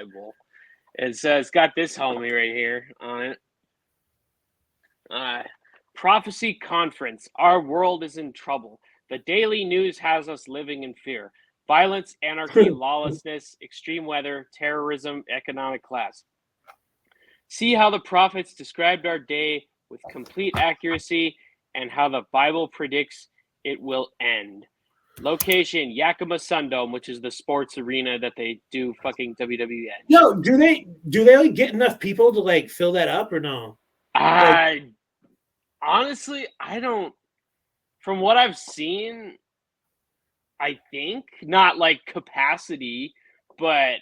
Bible. It's got this homie right here on it. Prophecy Conference. Our world is in trouble. The daily news has us living in fear. Violence, anarchy, lawlessness, extreme weather, terrorism, economic collapse. See how the prophets described our day with complete accuracy and how the Bible predicts it will end. Location, Yakima Sundome, which is the sports arena that they do fucking WWE at. Yo, do they like get enough people to like fill that up or no? Honestly, I don't. From what I've seen, I think not like capacity, but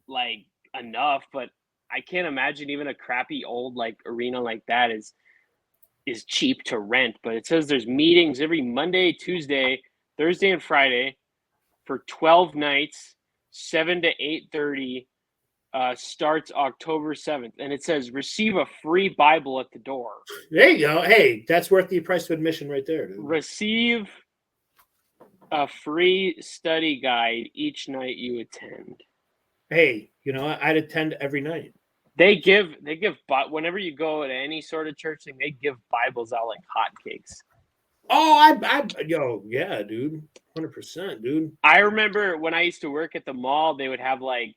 like enough. But I can't imagine even a crappy old like arena like that is cheap to rent. But it says there's meetings every Monday, Tuesday, Thursday, and Friday for 12 nights, 7 to 8:30. Starts October 7th, and it says receive a free Bible at the door. There you go. Hey, that's worth the price of admission right there, dude. Receive a free study guide each night you attend. Hey, you know, I'd attend every night. They give, but whenever you go to any sort of church thing, they give Bibles out like hotcakes. Oh, yo, yeah, dude, 100%, dude. I remember when I used to work at the mall, they would have like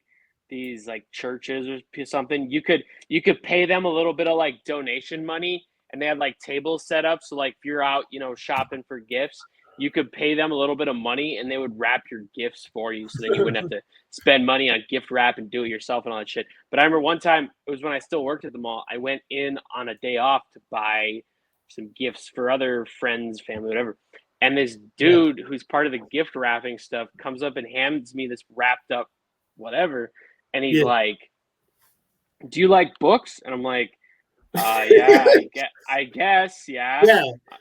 these like churches or something. You could pay them a little bit of like donation money, and they had like tables set up. So like if you're out, you know, shopping for gifts, you could pay them a little bit of money, and they would wrap your gifts for you, so then you wouldn't have to spend money on gift wrap and do it yourself and all that shit. But I remember one time, it was when I still worked at the mall, I went in on a day off to buy some gifts for other friends, family, whatever. And this dude who's part of the gift wrapping stuff comes up and hands me this wrapped up whatever. And he's like, do you like books? And I'm like, yeah, I guess, yeah.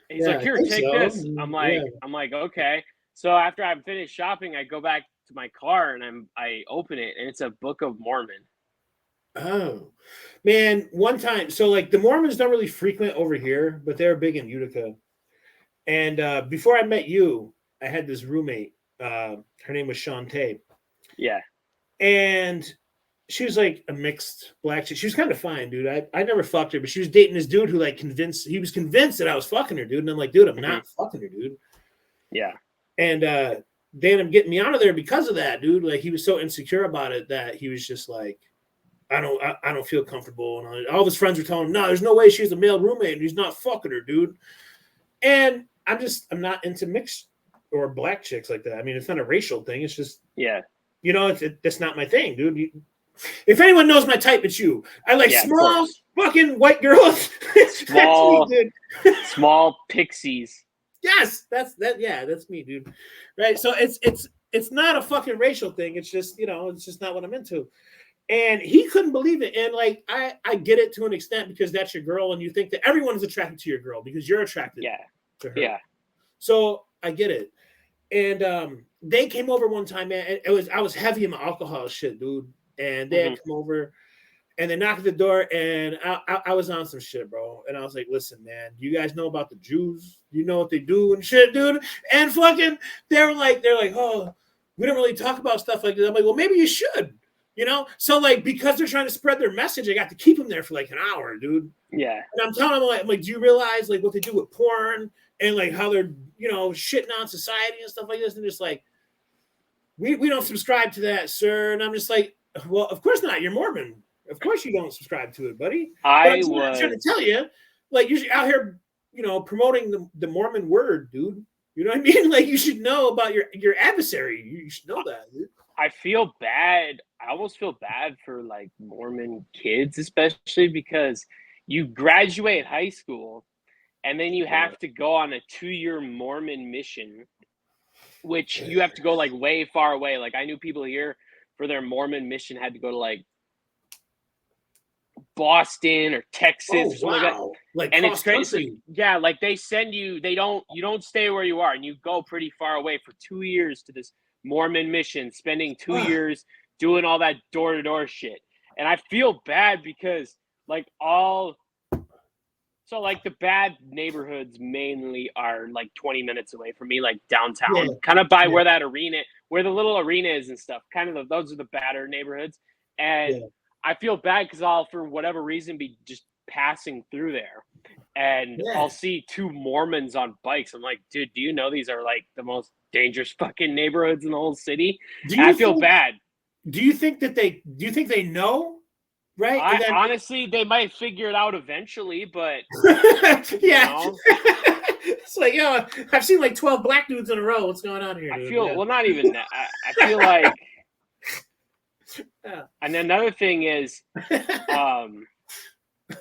He's like, here, take this. I'm like, okay. So after I'm finished shopping, I go back to my car and I open it, and it's a Book of Mormon. Oh, man, one time, so like the Mormons don't really frequent over here, but they're big in Utica. And before I met you, I had this roommate. Her name was Shantae. Yeah. And she was like a mixed black chick. She was kind of fine, dude. I never fucked her, but she was dating this dude who like he was convinced that I was fucking her, dude. And I'm like, dude, I'm not fucking her, dude. Yeah. And they ended up getting me out of there because of that, dude. Like he was so insecure about it that he was just like, I don't feel comfortable. And all of his friends were telling him, no, there's no way she's a male roommate and he's not fucking her, dude. And I'm not into mixed or black chicks like that. I mean, it's not a racial thing. It's just, you know, that's not my thing, dude. If anyone knows my type, it's you. I like small fucking white girls. Small, that's me, dude. Small pixies. Yes, that's me, dude. Right. So it's not a fucking racial thing. It's just, you know, it's just not what I'm into. And he couldn't believe it. And like I get it to an extent because that's your girl, and you think that everyone's attracted to your girl because you're attracted to her. Yeah. So I get it. And they came over one time, man. And I was heavy in my alcohol shit, dude. And they had come over and they knocked at the door, and I was on some shit, bro. And I was like, listen, man, you guys know about the Jews? You know what they do and shit, dude? And fucking they're like, oh, we don't really talk about stuff like this. I'm like, well, maybe you should. You know, so like because they're trying to spread their message, I got to keep them there for like an hour, dude. Yeah. And I'm telling them like, do you realize like what they do with porn and like how they're, you know, shitting on society and stuff like this? And just like, we don't subscribe to that, sir. And I'm just like, well, of course not. You're Mormon. Of course you don't subscribe to it, buddy. I'm trying to tell you, like you're out here, you know, promoting the Mormon word, dude. You know what I mean? Like you should know about your adversary. You should know that, dude. I feel bad. I almost feel bad for like Mormon kids, especially because you graduate high school and then you have to go on a 2-year Mormon mission, which you have to go like way far away. Like I knew people here for their Mormon mission had to go to like Boston or Texas or something like that. Like and it's crazy. Yeah, like they send you, you don't stay where you are, and you go pretty far away for 2 years to this Mormon mission, spending 2 years doing all that door-to-door shit. And I feel bad because like like the bad neighborhoods mainly are like 20 minutes away from me, like downtown, kind of by where that arena, where the little arena is and stuff. Kind of those are the badder neighborhoods. and Yeah. I feel bad because I'll, for whatever reason, be just passing through there, and Yeah. I'll see two Mormons on bikes. I'm like, dude, do you know these are like the most dangerous fucking neighborhoods in the whole city? Do And I you feel think? bad. Do you think that they? Do you think they know? Right, and I then honestly, they might figure it out eventually, but you yeah, know, it's like yo, I've seen like 12 black dudes in a row. What's going on here, I dude? feel, well, not even that. I feel like, Yeah. and another thing is, um,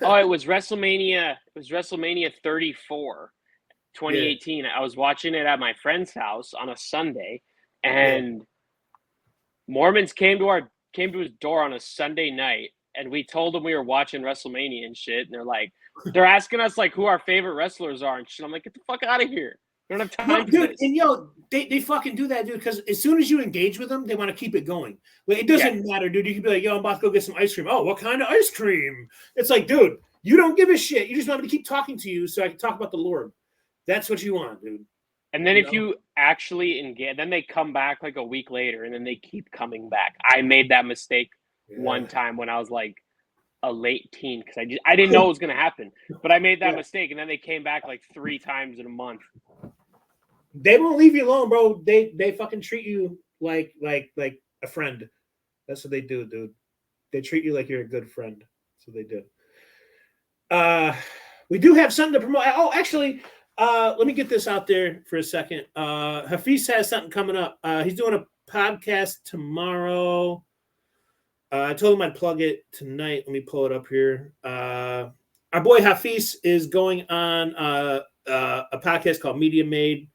oh, it was WrestleMania. It was WrestleMania 34, Yeah, 2018. I was watching it at my friend's house on a Sunday, yeah. and Mormons came to his door on a Sunday night, and we told them we were watching WrestleMania and shit. And they're asking us like who our favorite wrestlers are and shit. I'm like, get the fuck out of here. We don't have No, time for dude, this. and they fucking do that, dude. Because as soon as you engage with them, they want to keep it going. Like it Yeah, doesn't matter, dude. You can be like, yo, I'm about to go get some ice cream. Oh, what kind of ice cream? It's like, dude, you don't give a shit. You just want me to keep talking to you so I can talk about the Lord. That's what you want, dude. and then You if know? you actually engage, then they come back like a week later, and then they keep coming back. I made that mistake one Yeah. time when I was like a late teen because I didn't know it was gonna happen, but I made that Yeah. mistake, and then they came back like 3 times in a month. They won't leave you alone, bro. They fucking treat you like a friend. That's what they do, dude. They treat you like you're a good friend. That's what they do. We do have something to promote. Oh, actually, let me get this out there for a second. Hafiz has something coming up. He's doing a podcast tomorrow. I told him I'd plug it tonight. Let me pull it up here. Our boy Hafiz is going on a podcast called Media Made.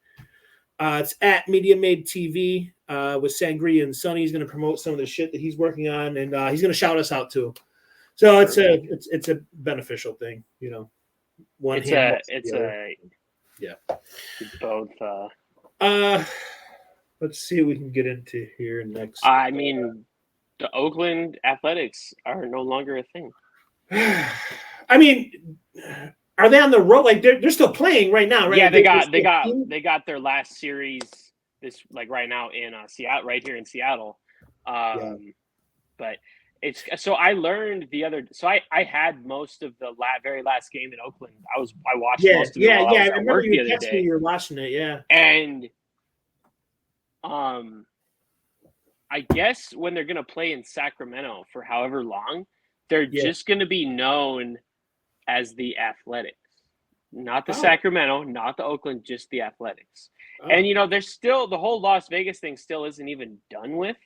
It's at Media Made TV with Sangria and Sonny. He's going to promote some of the shit that he's working on, and he's going to shout us out too. So it's a beneficial thing, you know. One It's hand, it's the other. a Yeah. both. Let's see what we can get into here next. I mean, the Oakland Athletics are no longer a thing. I mean, are they on the road? Like they're still playing right now, right? Yeah, Like, they got their last series this like right now in Seattle, right here in Seattle. But it's so I learned the other. So I had most of the very last game in Oakland. I watched most of it while I was I at remember work you the other texted me. day, You were watching it, yeah. and I guess when they're gonna play in Sacramento for however long, they're just gonna be known as the Athletics. Not the Sacramento, not the Oakland, just the Athletics. And you know, there's still the whole Las Vegas thing still isn't even done with.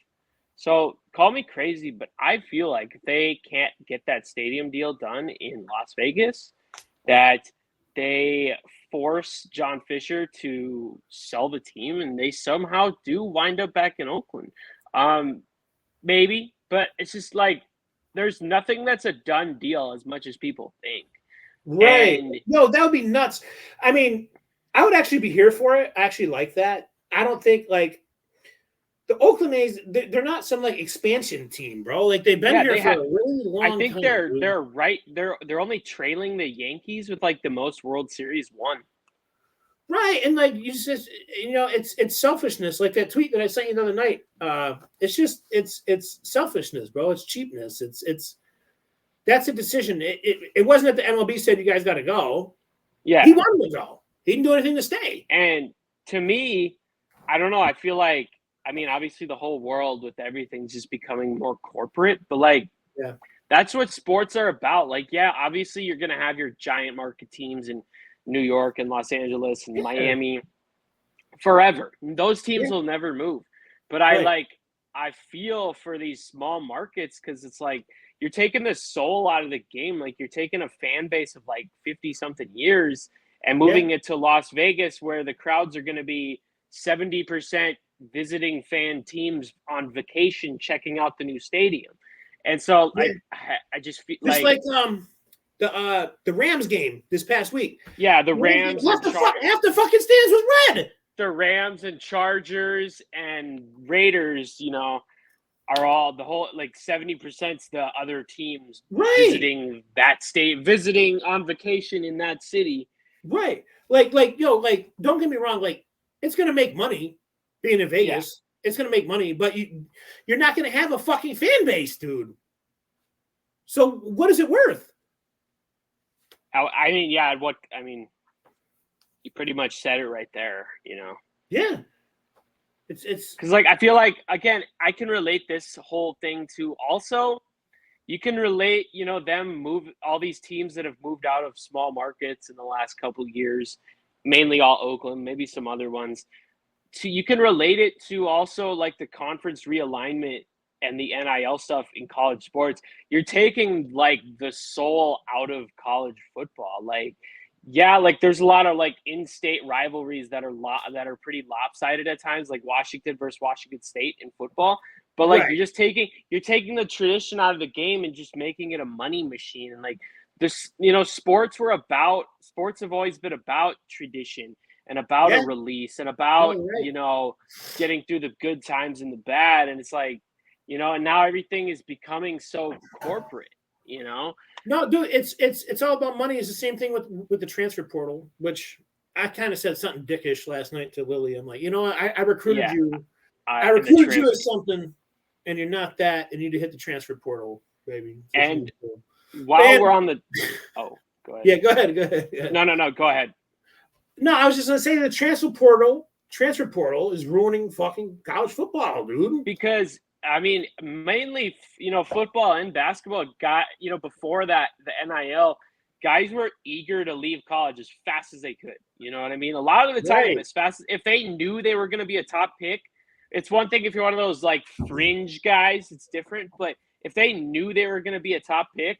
So call me crazy, but I feel like if they can't get that stadium deal done in Las Vegas, that they force John Fisher to sell the team and they somehow do wind up back in Oakland. Maybe, but it's just like there's nothing that's a done deal as much as people think. Right. And No, that would be nuts. I mean, I would actually be here for it. I actually like that. I don't think like the Oakland A's, they're not some like expansion team, bro. Like they've been here for a really long time. I think they're right. They're only trailing the Yankees with like the most World Series won. Right, and like you just, you know, it's selfishness. Like that tweet that I sent you the other night. It's just it's selfishness, bro. It's cheapness. It's that's a decision. It wasn't that the MLB said you guys got to go. Yeah, he wanted to go. He didn't do anything to stay. And to me, I don't know. I feel like, I mean, obviously the whole world with everything's just becoming more corporate, but like, yeah, that's what sports are about. Like, yeah, obviously you're gonna have your giant market teams in New York and Los Angeles and Miami forever. Those teams will never move. But I feel for these small markets because it's like you're taking the soul out of the game. Like you're taking a fan base of like 50 something years and moving it to Las Vegas where the crowds are going to be 70% visiting fan teams on vacation checking out the new stadium. And so I just feel like the Rams game this past week. Yeah, the Rams. Half the fucking stands was red. The Rams and Chargers and Raiders, you know, are all the whole like 70%'s the other teams visiting that state, visiting on vacation in that city. Right. Like don't get me wrong, like it's gonna make money being in Vegas. Yeah. It's gonna make money, but you're not gonna have a fucking fan base, dude. So what is it worth? I mean, yeah. You pretty much said it right there. Yeah. It's Because I feel like, again, I can relate this whole thing to also. You can relate, all these teams that have moved out of small markets in the last couple of years, mainly all Oakland, maybe some other ones. You can relate it to also like the conference realignment and the NIL stuff in college sports. You're taking like the soul out of college football. Like, yeah, like there's a lot of like in-state rivalries that are pretty lopsided at times, like Washington versus Washington State in football. But like right. you're taking the tradition out of the game and just making it a money machine. And like this, sports have always been about tradition and about a Yeah. release and about, No, right. getting through the good times and the bad. And it's like, and now everything is becoming so corporate. No, dude, it's all about money. It's the same thing with the transfer portal, which I kind of said something dickish last night to Lily. I'm like, you know what? I recruited Yeah. you. I And the recruited you transfer as something, and you're not that, and you need to hit the transfer portal, baby. and while we're on the go ahead. Yeah, go ahead. Yeah. No, go ahead. No, I was just gonna say the transfer portal is ruining fucking college football, dude. Because I mean, mainly, football and basketball before that, the NIL, guys were eager to leave college as fast as they could. You know what I mean? A lot of the time, Right. as fast as if they knew they were going to be a top pick, it's one thing if you're one of those like fringe guys, it's different. But if they knew they were going to be a top pick,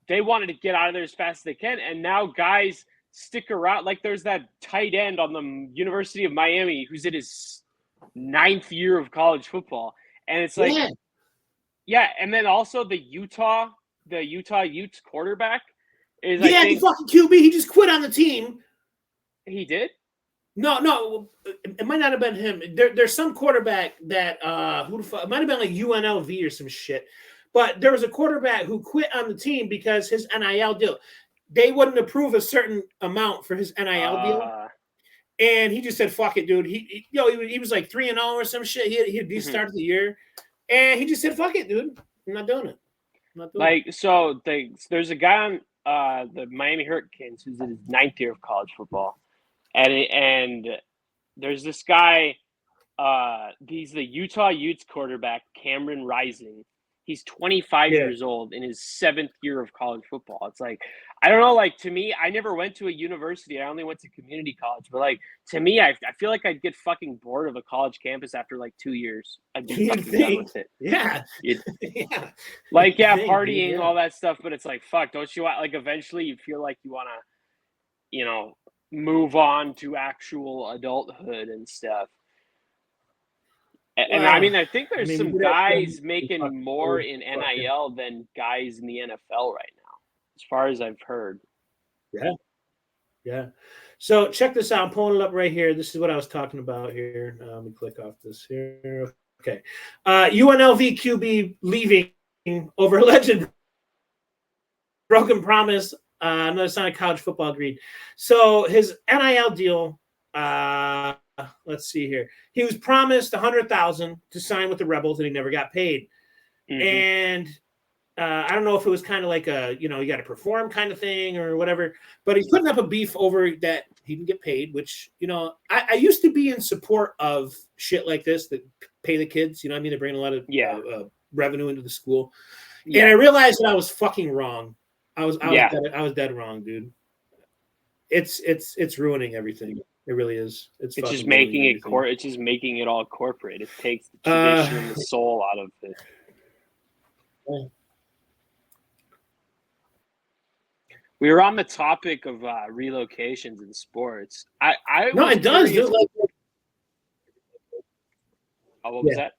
they wanted to get out of there as fast as they can. And now guys stick around. Like there's that tight end on the University of Miami who's in his 9th year of college football. And it's like, yeah. And then also the Utah Utes quarterback is, I think, the fucking QB. He just quit on the team. He did? No, it might not have been him. There's some quarterback that it might have been like UNLV or some shit. But there was a quarterback who quit on the team because his NIL deal, they wouldn't approve a certain amount for his NIL deal. And he just said, "Fuck it, dude." He was like 3-0 or some shit. He started the year, and he just said, "Fuck it, dude. I'm not doing it." So there's a guy on the Miami Hurricanes who's in his 9th year of college football, and there's this guy. He's the Utah Utes quarterback, Cameron Rising. He's 25 years old in his 7th year of college football. It's like, I don't know, like to me, I never went to a university. I only went to community college. But like to me, I feel like I'd get fucking bored of a college campus after like 2 years. I'd be fucking done with it. Yeah. Yeah. Like, yeah, partying, all that stuff, but it's like, fuck, don't you want, like, eventually you feel like you want to, move on to actual adulthood and stuff. And I mean, I think there's some guys making more in NIL than guys in the NFL right now, as far as I've heard. Yeah. So check this out. I'm pulling it up right here. This is what I was talking about here. Let me click off this here. Okay. UNLV QB leaving over legend broken promise. Another sign of college football greed. So his NIL deal. Let's see here. He was promised $100,000 to sign with the Rebels, and he never got paid. Mm-hmm. And I don't know if it was kind of like a, you got to perform kind of thing or whatever. But he's putting up a beef over that he didn't get paid, which, I used to be in support of shit like this that pay the kids. You know what I mean? They bring a lot of revenue into the school. Yeah. And I realized that I was fucking wrong. I was dead wrong, dude. It's ruining everything. It really is. It's just making it it's just making it all corporate. It takes the tradition and the soul out of it. Yeah. We were on the topic of relocations in sports. It does. Dude, what was that?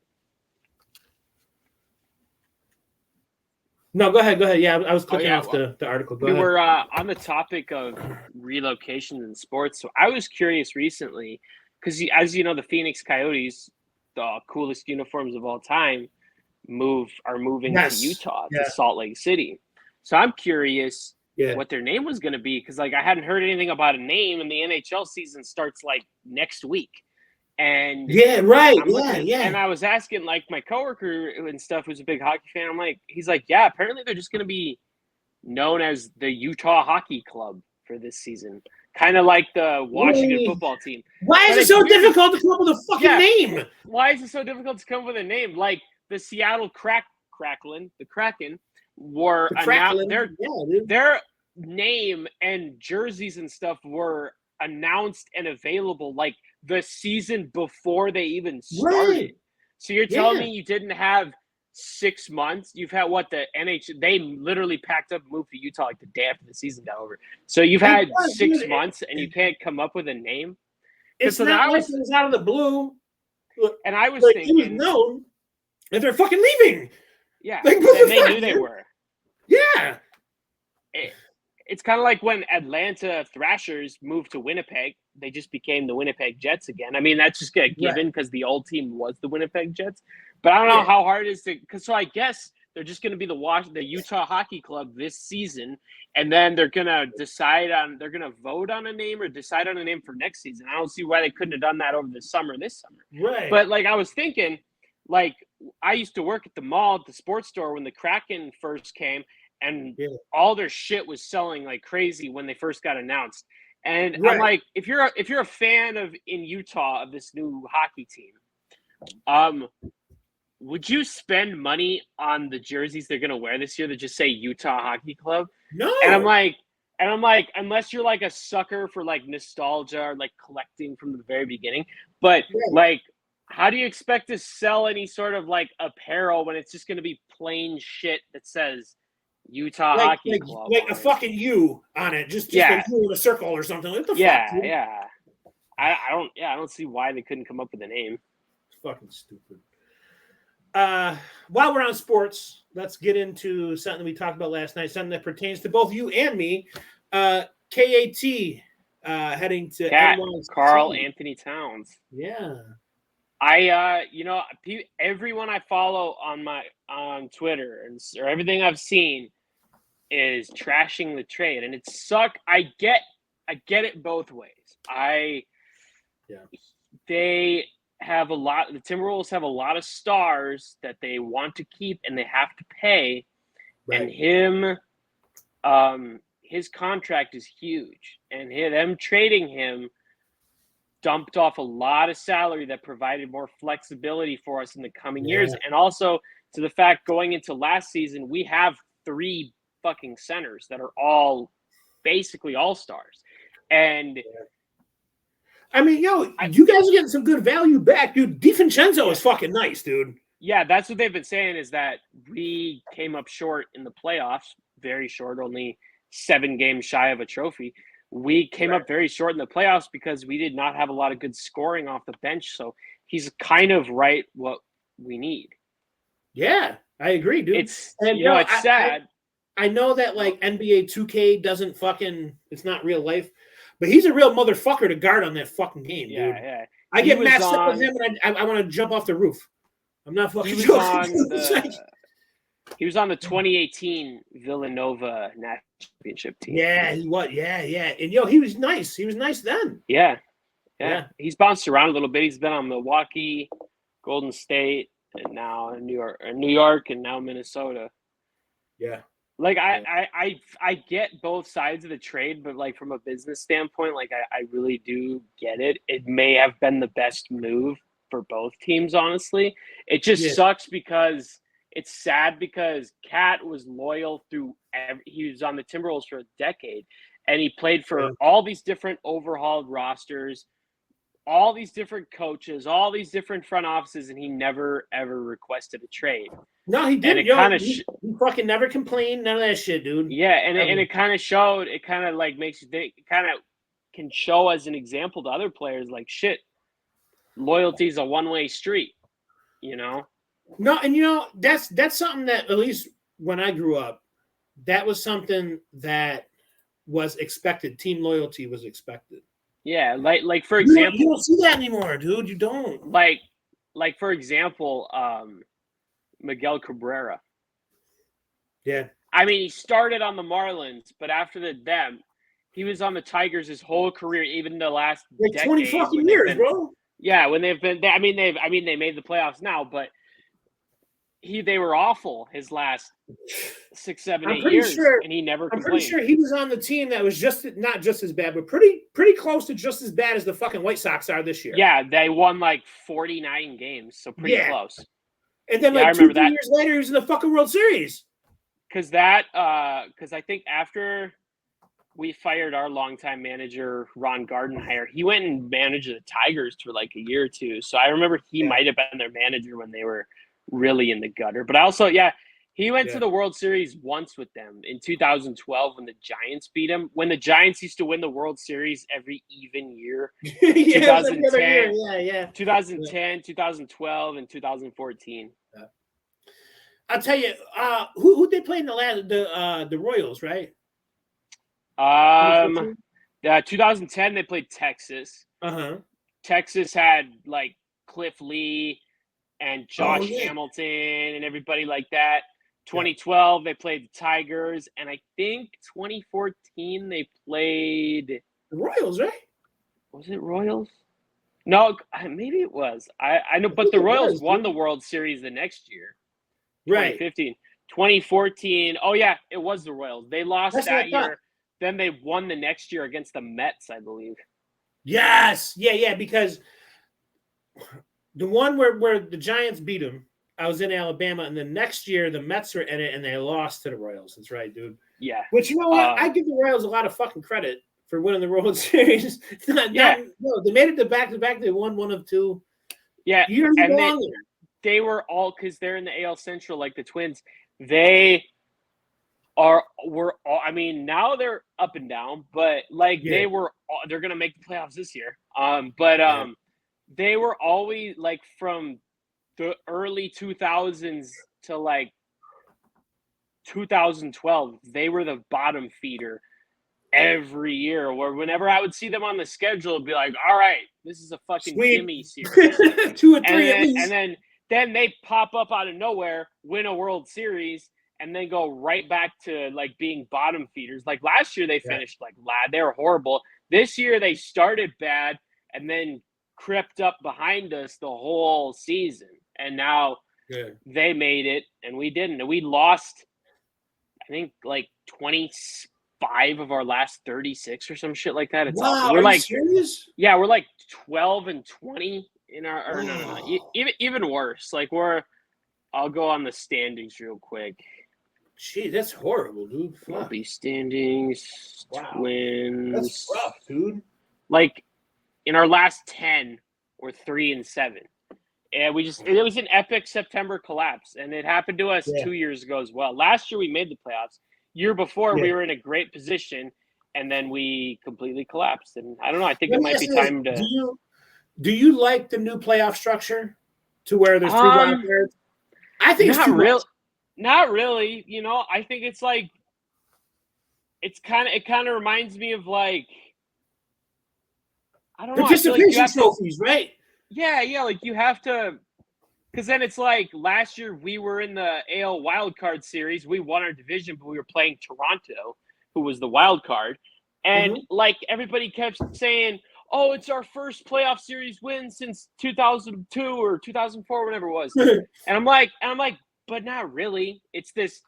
No, go ahead. Yeah, I was clicking off the article. We were on the topic of relocations in sports. So I was curious recently because, as you know, the Phoenix Coyotes, the coolest uniforms of all time, are moving to Utah, to Salt Lake City. So I'm curious what their name was going to be because, like, I hadn't heard anything about a name, and the NHL season starts like next week. And Yeah, right. I'm looking, Yeah. and I was asking like my coworker and stuff who's a big hockey fan. I'm like, he's like, yeah, apparently they're just going to be known as the Utah Hockey Club for this season, kind of like the Washington Really? football team. Why is But it it's so weird. difficult to come up with a fucking name? Why is it so difficult to come up with a name? Like the Seattle the Kraken were their name and jerseys and stuff were announced and available like the season before they even started. Right. So you're telling me you didn't have 6 months? You've had what, the NHL? They literally packed up and moved to Utah like the day after the season got over. So you've had 6 months and you can't come up with a name? It's so not like it was out of the blue. And I was like, thinking, it was known that they're fucking leaving. Yeah, like, and they knew they were. Yeah. It's kind of like when Atlanta Thrashers moved to Winnipeg. They just became the Winnipeg Jets again. I mean, that's just a given because the old team was the Winnipeg Jets. But I don't know how hard it is to – because so I guess they're just going to be the Utah Hockey Club this season, and then they're going to decide on – they're going to vote on a name or decide on a name for next season. I don't see why they couldn't have done that over this summer. Right. But, like, I was thinking, like, I used to work at the mall at the sports store when the Kraken first came, and all their shit was selling like crazy when they first got announced. And I'm like, if you're a fan in Utah of this new hockey team, would you spend money on the jerseys they're gonna wear this year that just say Utah Hockey Club? No. And I'm like, unless you're like a sucker for like nostalgia or like collecting from the very beginning, but like, how do you expect to sell any sort of like apparel when it's just gonna be plain shit that says Utah Hockey Club, like a fucking U on it, just a U in a circle or something. What the fuck, dude? Yeah. I don't see why they couldn't come up with a name. It's fucking stupid. While we're on sports, let's get into something we talked about last night, something that pertains to both you and me. KAT heading to NYC. Karl Anthony Towns. Yeah. Everyone I follow on Twitter or everything I've seen is trashing the trade, and it sucked. I get it both ways. They have the Timberwolves have a lot of stars that they want to keep and they have to pay. Right. And his contract is huge, and them trading him dumped off a lot of salary that provided more flexibility for us in the coming years. And also to the fact going into last season, we have 3 fucking centers that are all basically all-stars. And I mean, you guys are getting some good value back, dude. DiVincenzo is fucking nice, dude. Yeah, that's what they've been saying, is that we came up short in the playoffs, very short, only 7 games shy of a trophy. We came up very short in the playoffs because we did not have a lot of good scoring off the bench. So he's kind of right what we need. Yeah, I agree, dude. It's sad. I know that like NBA 2K doesn't fucking, it's not real life, but he's a real motherfucker to guard on that fucking game, dude. Yeah. I get messed up with him and I want to jump off the roof. I'm not fucking joking. He was on the 2018 Villanova national championship team. Yeah, he was. Yeah. And he was nice. He was nice then. Yeah. He's bounced around a little bit. He's been on Milwaukee, Golden State, and now New York, and now Minnesota. Yeah. Like I get both sides of the trade, but like from a business standpoint, like I really do get it. It may have been the best move for both teams, honestly. It just sucks because it's sad because Cat was loyal through he was on the Timberwolves for a decade, and he played for all these different overhauled rosters, all these different coaches, all these different front offices, and he never ever requested a trade. No, he didn't. He fucking never complained. None of that shit, dude. Yeah, and it kind of showed. It kind of like makes you think. It kind of can show as an example to other players, like shit. Loyalty is a one-way street, No, and that's something that at least when I grew up, that was something that was expected. Team loyalty was expected. Yeah, like for example, you don't see that anymore, dude. You don't. Like for example, Miguel Cabrera. Yeah. I mean, he started on the Marlins, but after he was on the Tigers his whole career, even the last like 20 fucking years, bro. Yeah, when they've been, I mean, they made the playoffs now, but they were awful his last 6, 7, I'm 8 pretty years, sure. and he never I'm pretty complained. sure he was on the team that was not just as bad, but pretty close to just as bad as the fucking White Sox are this year. Yeah, they won like 49 games, so pretty close. And then Yeah, I like remember 3 that. years later, he was in the fucking World Series. Because I think after we fired our longtime manager Ron Gardenhire, he went and managed the Tigers for like a year or two. So I remember he might have been their manager when they were really in the gutter. But also, he went to the World Series once with them in 2012 when the Giants beat him. When the Giants used to win the World Series every even year. 2010, 2010, 2012, and 2014. I'll tell you, who they played in the Royals, right? 2010 they played Texas. Texas had like Cliff Lee and Josh Hamilton and everybody like that. 2012 they played the Tigers, and I think 2014 they played the Royals, right? Was it Royals? No, maybe it was. I know, but the Royals won the World Series the next year. 2015. 2014. Oh yeah, it was the Royals. They lost that year. Then they won the next year against the Mets, I believe. Yes. Yeah, because the one where the Giants beat them, I was in Alabama, and the next year the Mets were in it and they lost to the Royals. That's right, dude. Yeah. Which, you know what? I give the Royals a lot of fucking credit for winning the World Series. No, they made it to back-to-back. They won 1 of 2. Yeah, and they were all, because they're in the AL Central like the Twins. They were all, I mean, now they're up and down, but like they're gonna make the playoffs this year. They were always like from the early 2000s to like 2012, they were the bottom feeder every year, where whenever I would see them on the schedule, it'd be like, all right, this is a fucking gimme series. 2 or 3 at least. And then they pop up out of nowhere, win a World Series, and then go right back to like being bottom feeders. Like last year they finished like they were horrible. This year they started bad and then crept up behind us the whole season. And now they made it and we didn't. And we lost, I think, like 25 of our last 36 or some shit like that. It's wow, we're are like, you serious? Yeah, we're like 12-20 in our, or no, even worse. Like I'll go on the standings real quick. Gee, that's horrible, dude. Floppy standings, Twins. That's rough, dude. Like in our last 10, we're 3-7. And it was an epic September collapse, and it happened to us 2 years ago as well. Last year we made the playoffs. Year before we were in a great position, and then we completely collapsed. And I don't know. I think it might be time to. Do you like the new playoff structure to where there's 3 wild cards? I think it's too much. Not really. You know, I think it's like it kind of reminds me of like, I don't know, participation trophies, right? Yeah, like you have to, because then it's like last year we were in the AL wild card series. We won our division, but we were playing Toronto, who was the wild card, and like everybody kept saying, "Oh, it's our first playoff series win since 2002 or 2004, whatever it was." and I'm like, but not really. It's this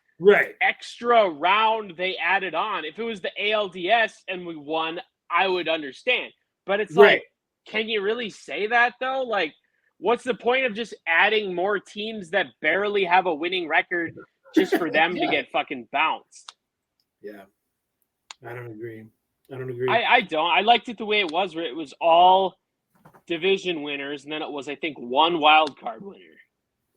extra round they added on. If it was the ALDS and we won, I would understand. But it's like, can you really say that though? Like, what's the point of just adding more teams that barely have a winning record just for them to get fucking bounced? Yeah, I don't agree. I don't. I liked it the way it was, where it was all division winners, and then it was, I think, 1 wild card winner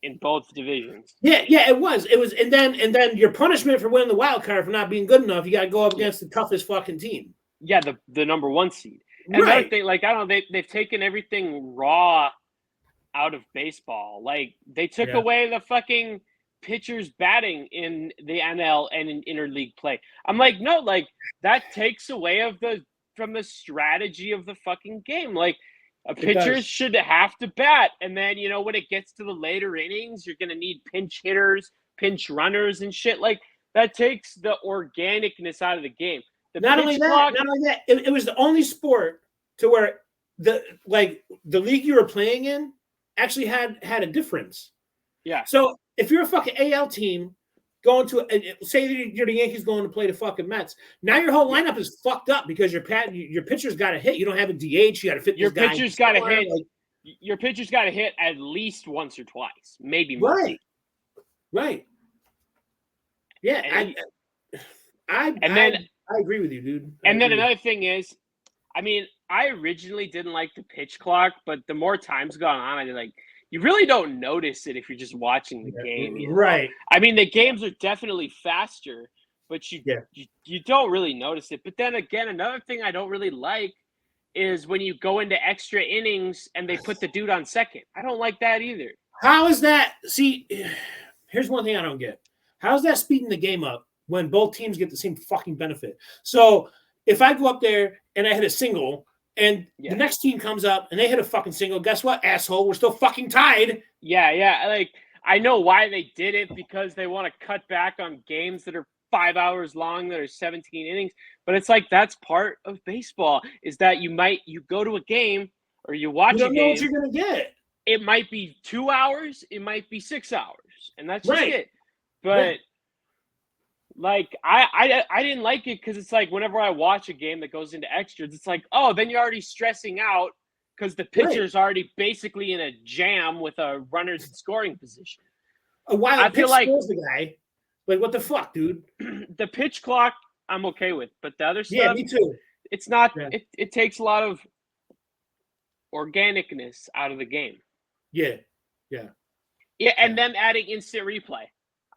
in both divisions. Yeah, it was, and then your punishment for winning the wild card for not being good enough, you got to go up against the toughest fucking team. Yeah, the number 1 seed. And another thing, like, I don't know, they've taken everything raw out of baseball. Like, they took away the fucking pitchers batting in the NL and in interleague play. I'm like, no, like, that takes away from the strategy of the fucking game. Like, pitchers should have to bat, and then, you know, when it gets to the later innings, you're going to need pinch hitters, pinch runners and shit. Like, that takes the organicness out of the game. Not only that, it was the only sport to where the league you were playing in actually had a difference. Yeah. So if you're a fucking AL team going to say you're the Yankees going to play the fucking Mets, now your whole lineup is fucked up because your pitcher's got to hit. You don't have a DH. You got to fit your this guy. Pitcher's got to hit. Your pitcher's got to hit at least once or twice, maybe more. Right. Yeah, I agree with you, dude. And then another thing is, I mean, I originally didn't like the pitch clock, but the more time's gone on, I like you really don't notice it if you're just watching the game. You know? Right. I mean, the games are definitely faster, but you don't really notice it. But then again, another thing I don't really like is when you go into extra innings and they put the dude on second. I don't like that either. How is that? See, here's one thing I don't get. How's that speeding the game up when both teams get the same fucking benefit? So if I go up there and I hit a single and the next team comes up and they hit a fucking single, guess what, asshole? We're still fucking tied. Yeah. Like, I know why they did it, because they want to cut back on games that are 5 hours long, that are 17 innings. But it's like, that's part of baseball, is that you go to a game or you watch a game. You don't know what you're going to get. It might be 2 hours. It might be 6 hours. And that's just it. But like, I didn't like it because it's like whenever I watch a game that goes into extras, it's like, oh, then you're already stressing out because the pitcher's already basically in a jam with a runner's in scoring position. While I feel like the guy, like, what the fuck, dude? The pitch clock, I'm okay with, but the other stuff, me too. It's not. Yeah. It takes a lot of organicness out of the game. Yeah. And them adding instant replay,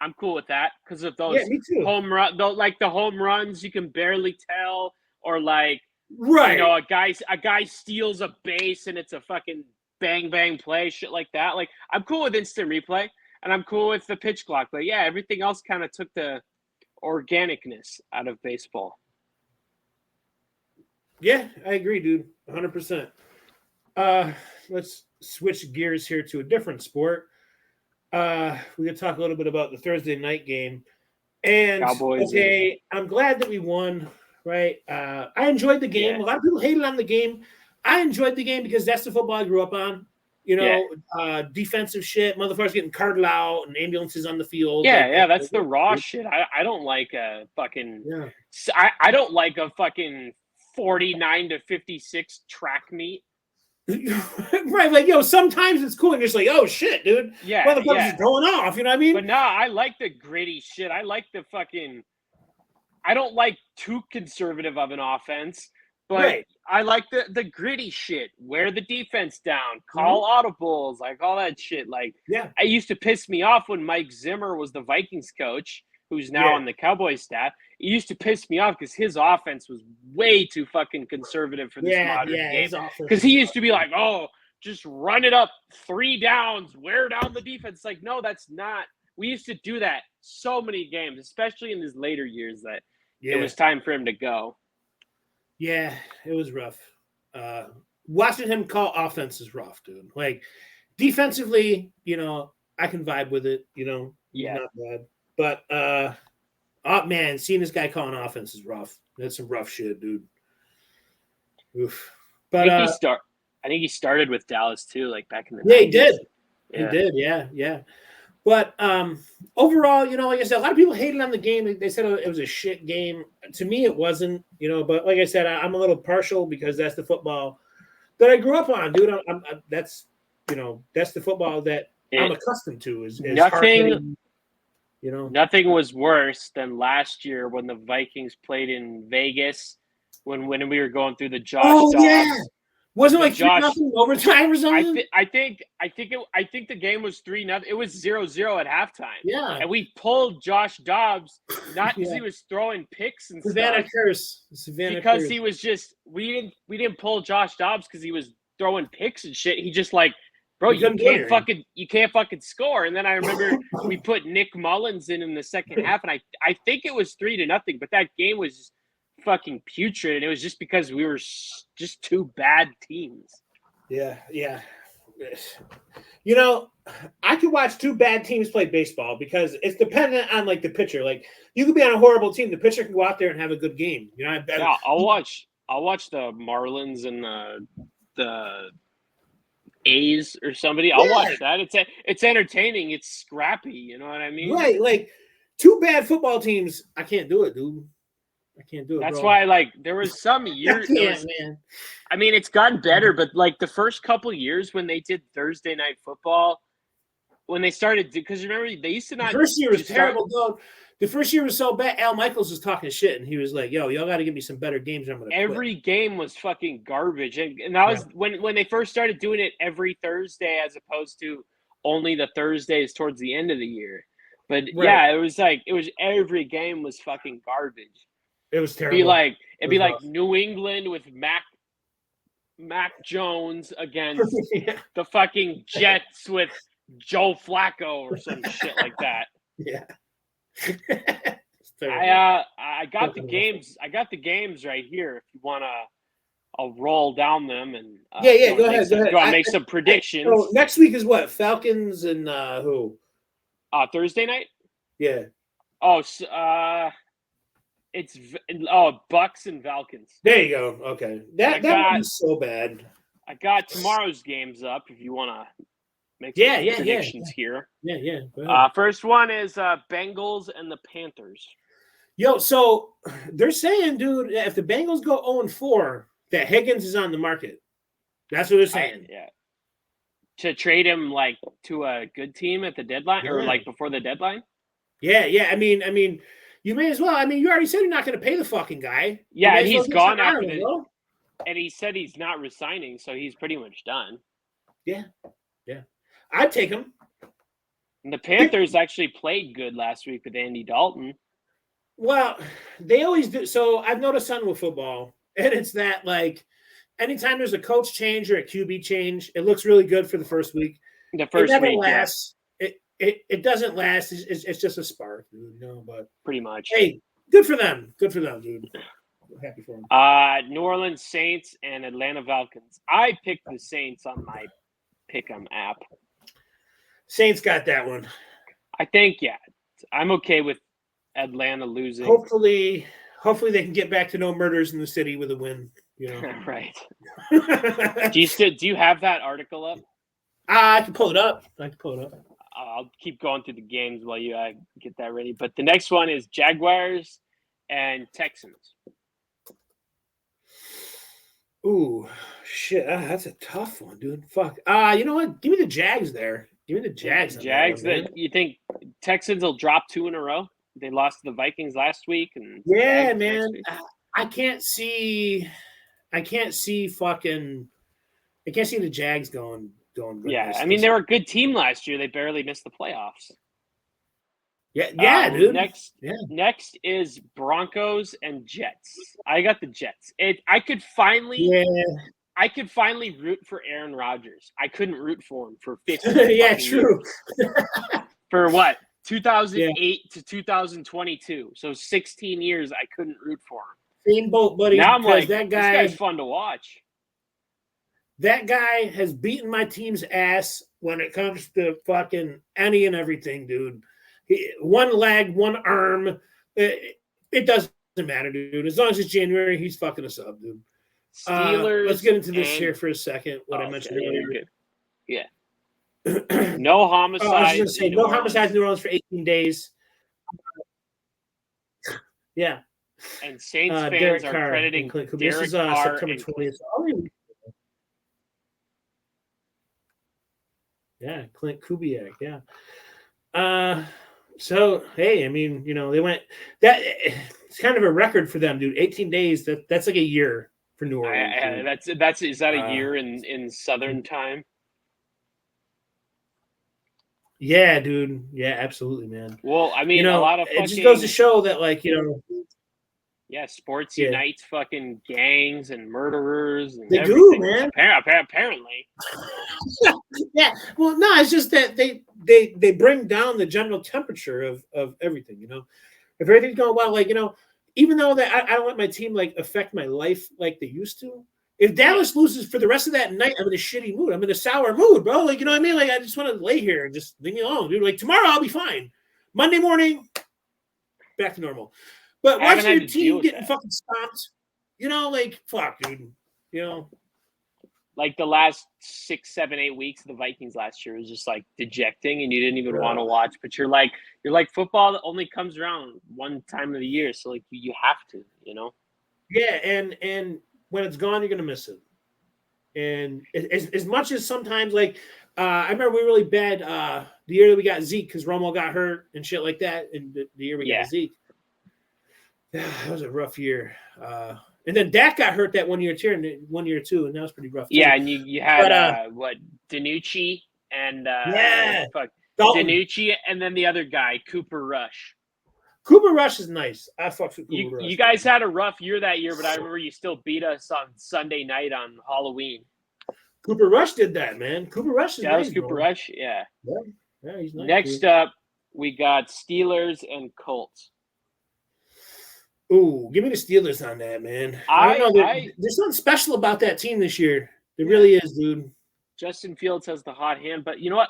I'm cool with that because of those home run, like the home runs you can barely tell, or like a guy steals a base and it's a fucking bang play, shit like that. Like, I'm cool with instant replay. And I'm cool with the pitch clock. But, yeah, everything else kind of took the organicness out of baseball. Yeah, I agree, dude. 100%. Let's switch gears here to a different sport. We're going to talk a little bit about the Thursday night game. And, Cowboys, I'm glad that we won, right? I enjoyed the game. Yeah. A lot of people hated on the game. I enjoyed the game because that's the football I grew up on. Defensive shit, motherfuckers getting carted out and ambulances on the field. That's the raw shit. I don't like a fucking I don't like a fucking 49-56 track meet. Right, like, sometimes it's cool and you're just like, oh shit, dude. Yeah. Motherfuckers going off, you know what I mean? But no, I like the gritty shit. I like the fucking I don't like too conservative of an offense. But I like the gritty shit, wear the defense down, call audibles, like all that shit. Like, it used to piss me off when Mike Zimmer was the Vikings coach, who's now on the Cowboys staff. It used to piss me off because his offense was way too fucking conservative for this modern game. Because he used to be like, oh, just run it up 3 downs, wear down the defense. Like, no, that's not. We used to do that so many games, especially in his later years, that it was time for him to go. Yeah, it was rough. Watching him call offense is rough, dude. Like, defensively, I can vibe with it, not bad. But, man, seeing this guy calling offense is rough. That's some rough shit, dude. Oof. But I think he started with Dallas too, like back in the 90s. He did. Yeah. He did, yeah. But overall, like I said, a lot of people hated on the game. They said it was a shit game. To me, it wasn't, But like I said, I'm a little partial because that's the football that I grew up on, dude. That's the football that I'm accustomed to. Is nothing. Nothing was worse than last year when the Vikings played in Vegas when we were going through the Josh Dobbs. Yeah. Wasn't like 3-0 overtime or something? I think the game was 3-0. It was 0-0 at halftime. Yeah. And we pulled Josh Dobbs not because he was throwing picks and Savannah stuff. Curse. Because he was just we didn't pull Josh Dobbs because he was throwing picks and shit. He just like, bro, you can't fucking score. And then I remember we put Nick Mullins in the second half, and I think it was 3-0, but that game was just fucking putrid, and it was just because we were just two bad teams. Yeah. I could watch two bad teams play baseball because it's dependent on like the pitcher. Like, you could be on a horrible team, the pitcher can go out there and have a good game. I'll watch the Marlins and the A's or somebody. I'll watch that. It's entertaining. It's scrappy. You know what I mean? Right. Like 2 bad football teams. I can't do it, dude. I can't do it. That's bro. why, like, there was some years. Man. I mean, it's gotten better, but like the first couple years when they did Thursday night football, when they started, because remember they used to not. The first year was terrible, though. The first year was so bad. Al Michaels was talking shit, and he was like, "Yo, y'all got to give me some better games. Or I'm gonna every quit." game was fucking garbage, and that was when they first started doing it every Thursday as opposed to only the Thursdays towards the end of the year. But yeah, it was every game was fucking garbage. It was terrible. It'd be like New England with Mac Jones against the fucking Jets with Joe Flacco or some shit like that. Yeah. I got the games. I got the games right here. If you wanna, I'll roll down them and go ahead. Go on, make some predictions. So next week is what? Falcons and who? Thursday night. Yeah. Oh, it's Bucks and Falcons. There you go. Okay, that would be so bad. I got tomorrow's games up. If you want to make some predictions here. Yeah. First one is Bengals and the Panthers. Yo, so they're saying, dude, if the Bengals go 0-4, that Higgins is on the market. That's what they're saying. Yeah. To trade him like to a good team at the deadline or like before the deadline. Yeah. I mean, you may as well. I mean, you already said you're not going to pay the fucking guy. Yeah, and he's gone after the. And he said he's not resigning, so he's pretty much done. Yeah. I'd take him. And the Panthers actually played good last week with Andy Dalton. Well, they always do. So I've noticed something with football, and it's that, like, anytime there's a coach change or a QB change, it looks really good for the first week. The first it never week lasts. It doesn't last. It's just a spark, dude. But pretty much. Hey, good for them. Good for them, dude. I'm happy for them. New Orleans Saints and Atlanta Falcons. I picked the Saints on my Pick'em app. Saints got that one. I think, I'm okay with Atlanta losing. Hopefully they can get back to no murders in the city with a win. You know, right? Do you have that article up? I can pull it up. I'll keep going through the games while you get that ready. But the next one is Jaguars and Texans. Ooh, shit! That's a tough one, dude. Fuck. You know what? Give me the Jags there. Give me the Jags. Jags. That you think Texans will drop 2 in a row? They lost to the Vikings last week, and man. I can't see the Jags going good. Yeah, I mean, they were a good team last year. They barely missed the playoffs. Yeah, dude. Next is Broncos and Jets. I got the Jets. I could finally root for Aaron Rodgers. I couldn't root for him for 50 yeah, true. For what? 2008 to 2022. So 16 years I couldn't root for him. Same boat, buddy. Now I'm like, this guy's fun to watch. That guy has beaten my team's ass when it comes to fucking any and everything, dude. One leg, one arm. It doesn't matter, dude. As long as it's January, he's fucking us up, dude. Steelers. Let's get into this here for a second. What I mentioned earlier. Yeah. No homicide. I was going to say, no homicides in New Orleans for 18 days. Yeah. And Saints fans are crediting Derek This is September 20th. Yeah, Clint Kubiak. Yeah. So hey, I mean, you know, they went that. It's kind of a record for them, dude. 18 days. That's like a year for New Orleans. Is that a year in Southern time? Yeah, dude. Yeah, absolutely, man. Well, I mean, a lot of it just goes to show that, like, you know. Yeah, sports unites fucking gangs and murderers. And they everything. Do, man. Apparently. Yeah. Well, no, it's just that they bring down the general temperature of everything. You know, if everything's going well, like, you know, even though that I don't let my team like affect my life like they used to. If Dallas loses for the rest of that night, I'm in a shitty mood. I'm in a sour mood, bro. Like, you know what I mean? Like, I just want to lay here and just leave me alone, dude. Like, tomorrow I'll be fine. Monday morning, back to normal. But watching your team getting fucking stomped, you know, like, fuck, dude. You know. like the last 6, 7, 8 weeks of the Vikings last year was just like dejecting, and you didn't even want to watch. But you're like football only comes around one time of the year, so like you have to, you know. Yeah, and when it's gone, you're gonna miss it. And as much as sometimes, like, I remember we were really bad the year that we got Zeke because Romo got hurt and shit like that, and the year we Yeah. got Zeke, that was a rough year. And then Dak got hurt that 1 year too, and 1 year too, and that was pretty rough too. Yeah, and you had But, what, Danucci and yeah, fuck Dalton. Danucci, and then the other guy, Cooper Rush. Cooper Rush is nice. I fucked with Cooper Rush. You guys had a rough year that year, but I remember you still beat us on Sunday night on Halloween. Cooper Rush did that, man. Cooper Rush is That nice. was Cooper bro. Rush, yeah. Yeah, he's nice. Next up, we got Steelers and Colts. Ooh, give me the Steelers on that, man. I don't know. There's something special about that team this year. There really is, dude. Justin Fields has the hot hand, but you know what?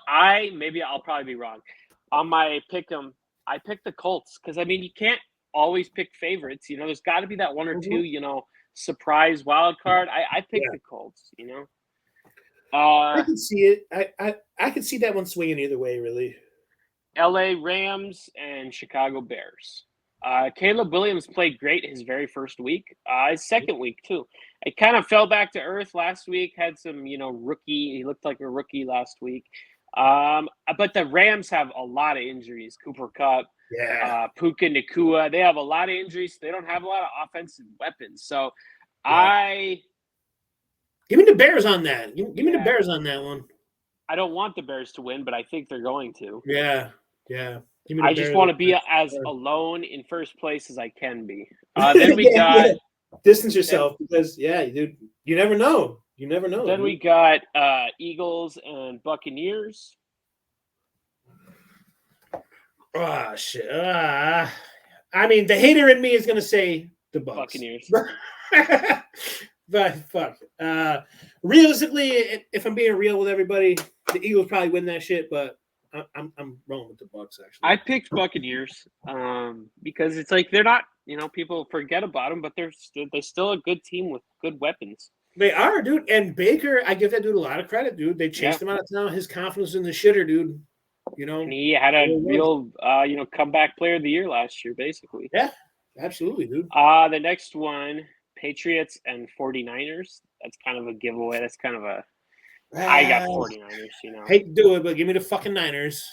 Maybe I'll probably be wrong. On my pick 'em, I picked the Colts because I mean you can't always pick favorites. You know, there's got to be that one or two, you know, surprise wild card. I picked the Colts. You know, I can see it. I can see that one swinging either way, really. L.A. Rams and Chicago Bears. Caleb Williams played great his very first week. His second week too. It kind of fell back to earth last week. Had some, you know, rookie. He looked like a rookie last week. But the Rams have a lot of injuries. Cooper Kupp, Puka Nacua. They have a lot of injuries. They don't have a lot of offensive weapons. So give me the Bears on that. Give me the Bears on that one. I don't want the Bears to win, but I think they're going to. Yeah. I just want to be as alone in first place as I can be. Then we got distance yourself because dude, you never know. You never know. Then we got Eagles and Buccaneers. Oh shit! I mean, the hater in me is gonna say the Buccaneers. But fuck. Realistically, if I'm being real with everybody, the Eagles probably win that shit. But I'm wrong with the Bucs actually. I picked Buccaneers because it's like they're not, you know, people forget about them, but they're still a good team with good weapons. They are, dude. And Baker, I give that dude a lot of credit, dude. They chased him out of town. His confidence in the shitter, dude. You know, and he had a real, you know, comeback player of the year last year, basically. Yeah, absolutely, dude. The next one, Patriots and 49ers. That's kind of a giveaway. That's kind of a. I got 49ers, you know. Hate to do it, but give me the fucking Niners.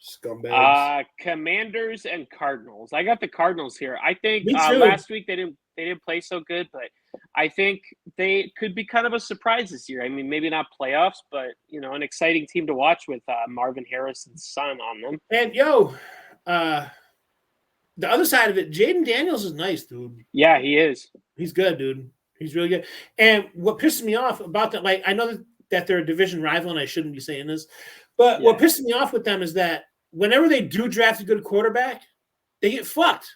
Scumbags. Commanders and Cardinals. I got the Cardinals here. I think last week they didn't play so good, but I think they could be kind of a surprise this year. I mean, maybe not playoffs, but you know, an exciting team to watch with Marvin Harrison's son on them. And the other side of it, Jaden Daniels is nice, dude. Yeah, he is. He's good, dude. He's really good. And what pisses me off about that, like I know that they're a division rival, and I shouldn't be saying this, but what pisses me off with them is that whenever they do draft a good quarterback, they get fucked.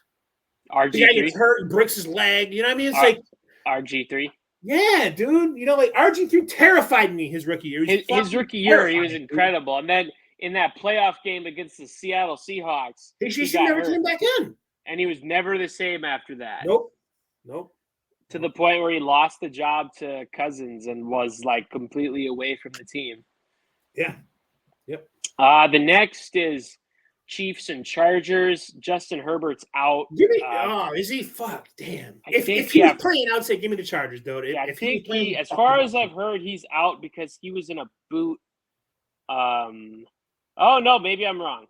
RG3 the guy gets hurt and breaks his leg. You know what I mean? It's like RG3. Yeah, dude. You know, like RG3 terrified me his rookie year. His rookie year, he was incredible. And then in that playoff game against the Seattle Seahawks, he never came back in. And he was never the same after that. Nope. To the point where he lost the job to Cousins and was like completely away from the team. Yeah. Yep. The next is Chiefs and Chargers. Justin Herbert's out. Is he? Fuck, damn. If he was playing, I would say give me the Chargers, though. I think as far as I've heard, he's out because he was in a boot. Oh, no, maybe I'm wrong.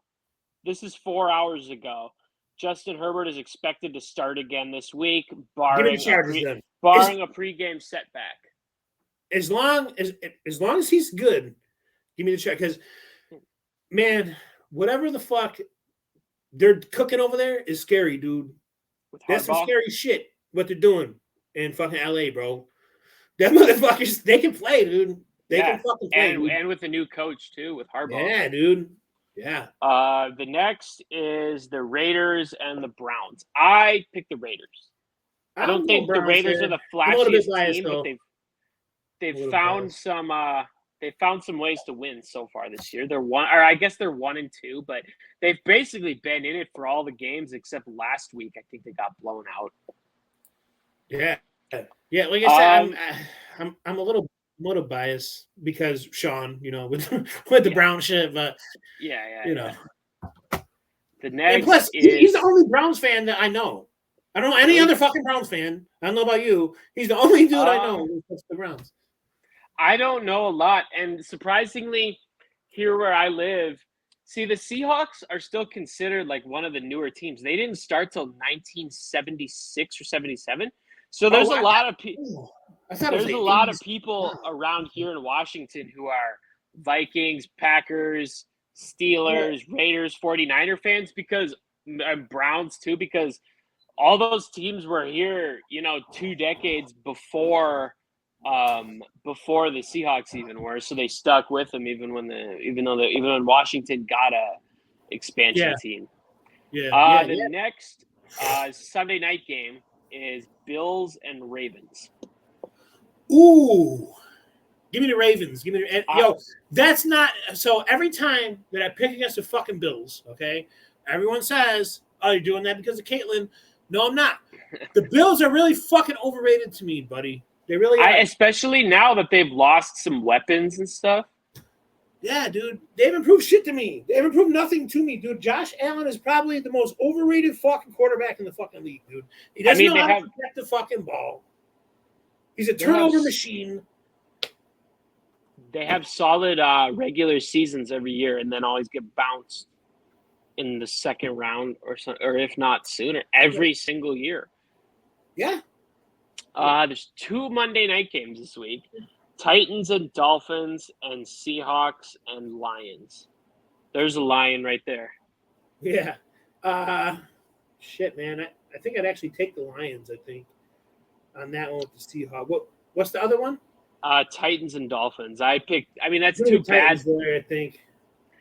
This is 4 hours ago. Justin Herbert is expected to start again this week, barring a pregame setback. As long as he's good, give me the check. Because, man, whatever the fuck they're cooking over there is scary, dude. That's some scary shit, what they're doing in fucking LA, bro. Them motherfuckers, they can play, dude. They can fucking play. And with the new coach, too, with Harbaugh. Yeah, dude. Yeah. The next is the Raiders and the Browns. I picked the Raiders. I don't think the Raiders are the flashiest team, but they've found some ways to win so far this year. They're 1-2, but they've basically been in it for all the games except last week. I think they got blown out. Yeah. Yeah, like I said, I'm a little motive bias because Sean, with the Brown shit, but yeah. The And next plus, he's the is only Browns fan that I know. I don't know any other fucking Browns fan. I don't know about you. He's the only dude I know who puts the Browns. I don't know a lot, and surprisingly, here where I live, see the Seahawks are still considered like one of the newer teams. They didn't start till 1976 or 77. So Oh, there's a lot of I thought it was there's the a lot of 80s. people Wow. around here in Washington who are Vikings, Packers, Steelers, Raiders, 49er fans because Browns too, because all those teams were here, 2 decades before the Seahawks even were, so they stuck with them even when Washington got a expansion Yeah, team. yeah. The next Sunday night game is Bills and Ravens. Ooh, give me the Ravens. Give me Uh, that's not so. Every time that I pick against the fucking Bills, okay, everyone says, "Oh, you're doing that because of Caitlin." No, I'm not. The Bills are really fucking overrated to me, buddy. They really are. Especially now that they've lost some weapons and stuff. Yeah, dude. They've improved shit to me. They've improved nothing to me, dude. Josh Allen is probably the most overrated fucking quarterback in the fucking league, dude. He doesn't know how to protect the fucking ball. He's a turnover machine. They have solid regular seasons every year and then always get bounced in the second round or if not sooner, every single year. Yeah. There's 2 Monday night games this week. Titans and Dolphins and Seahawks and Lions. There's a lion right there. Yeah. Shit, man. I think I'd actually take the Lions, I think, on that one with the Seahawks. What's the other one? Titans and Dolphins. That's two bad. There, I think.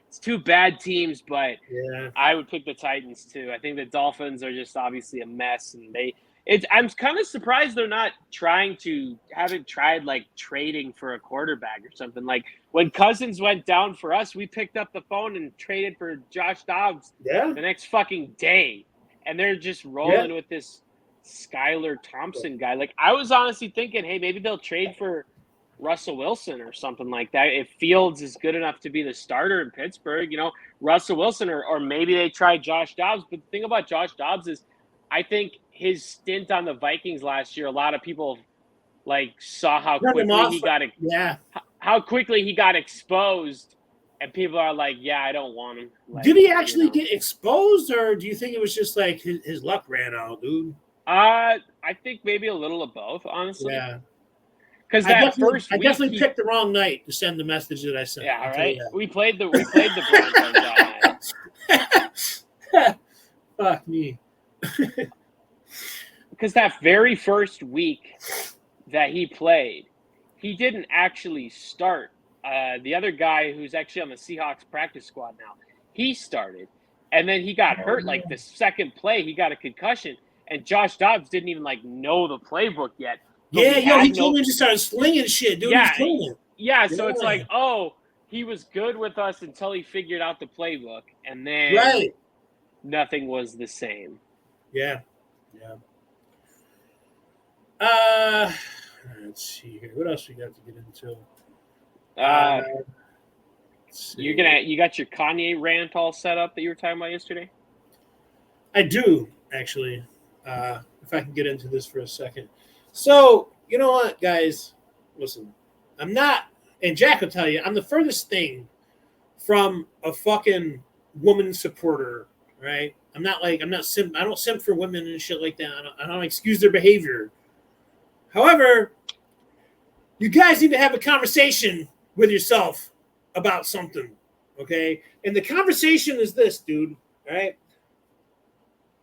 It's 2 bad teams, but yeah, I would pick the Titans too. I think the Dolphins are just obviously a mess, and I'm kind of surprised they're not haven't tried like trading for a quarterback or something. Like when Cousins went down for us, we picked up the phone and traded for Josh Dobbs the next fucking day, and they're just rolling with this Skylar Thompson guy. Like I was honestly thinking, hey, maybe they'll trade for Russell Wilson or something like that. If Fields is good enough to be the starter in Pittsburgh, Russell Wilson, or maybe they try Josh Dobbs. But the thing about Josh Dobbs is I think his stint on the Vikings last year, a lot of people saw how quickly he got exposed, and people are like, yeah, I don't want him. Did he actually get exposed, or do you think it was just like his luck ran out, dude? I think maybe a little of both, honestly. Yeah. Because I definitely picked the wrong night to send the message that I sent. Yeah, right. We played the Broncos that night. Fuck me. Because that very first week that he played, he didn't actually start. The other guy who's actually on the Seahawks practice squad now, he started, and then he got hurt. Like the second play, he got a concussion, and Josh Dobbs didn't even know the playbook yet. He came in and just started slinging shit, dude. Yeah, so it's like, oh, he was good with us until he figured out the playbook, and then nothing was the same. Yeah. Let's see here. What else we got to get into? You got your Kanye rant all set up that you were talking about yesterday? I do, actually. If I can get into this for a second. So, you know what, guys? Listen, I'm not, and Jack will tell you, I'm the furthest thing from a fucking woman supporter, right? I don't simp for women and shit like that. I don't excuse their behavior. However, you guys need to have a conversation with yourself about something, okay? And the conversation is this, dude, all right?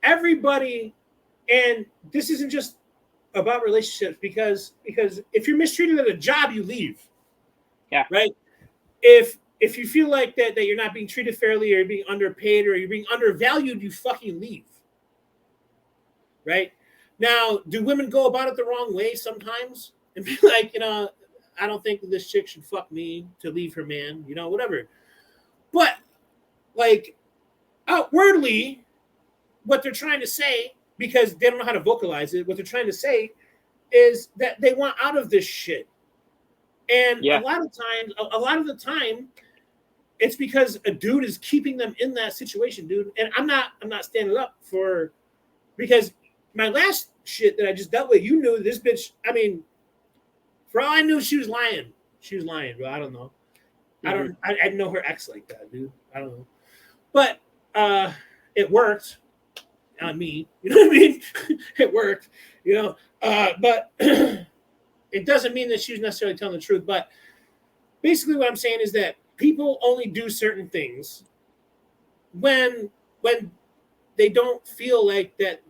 Everybody, and this isn't just about relationships, because if you're mistreated at a job, you leave. Yeah. Right? If you feel like that you're not being treated fairly, or you're being underpaid, or you're being undervalued, you fucking leave. Right? Now, do women go about it the wrong way sometimes? And be like, I don't think this chick should fuck me to leave her man, whatever. But, outwardly, what they're trying to say, because they don't know how to vocalize it, what they're trying to say is that they want out of this shit. And Yeah. a lot of the time, it's because a dude is keeping them in that situation, dude. And I'm not standing up for, because my last shit that I just dealt with, you knew this bitch. I mean, for all I knew, she was lying. She was lying, bro. I don't know. Mm-hmm. I know her ex like that, dude. I don't know. But it worked on me. You know what I mean? It worked, you know. But it doesn't mean that she was necessarily telling the truth. But basically, what I'm saying is that people only do certain things when they don't feel like that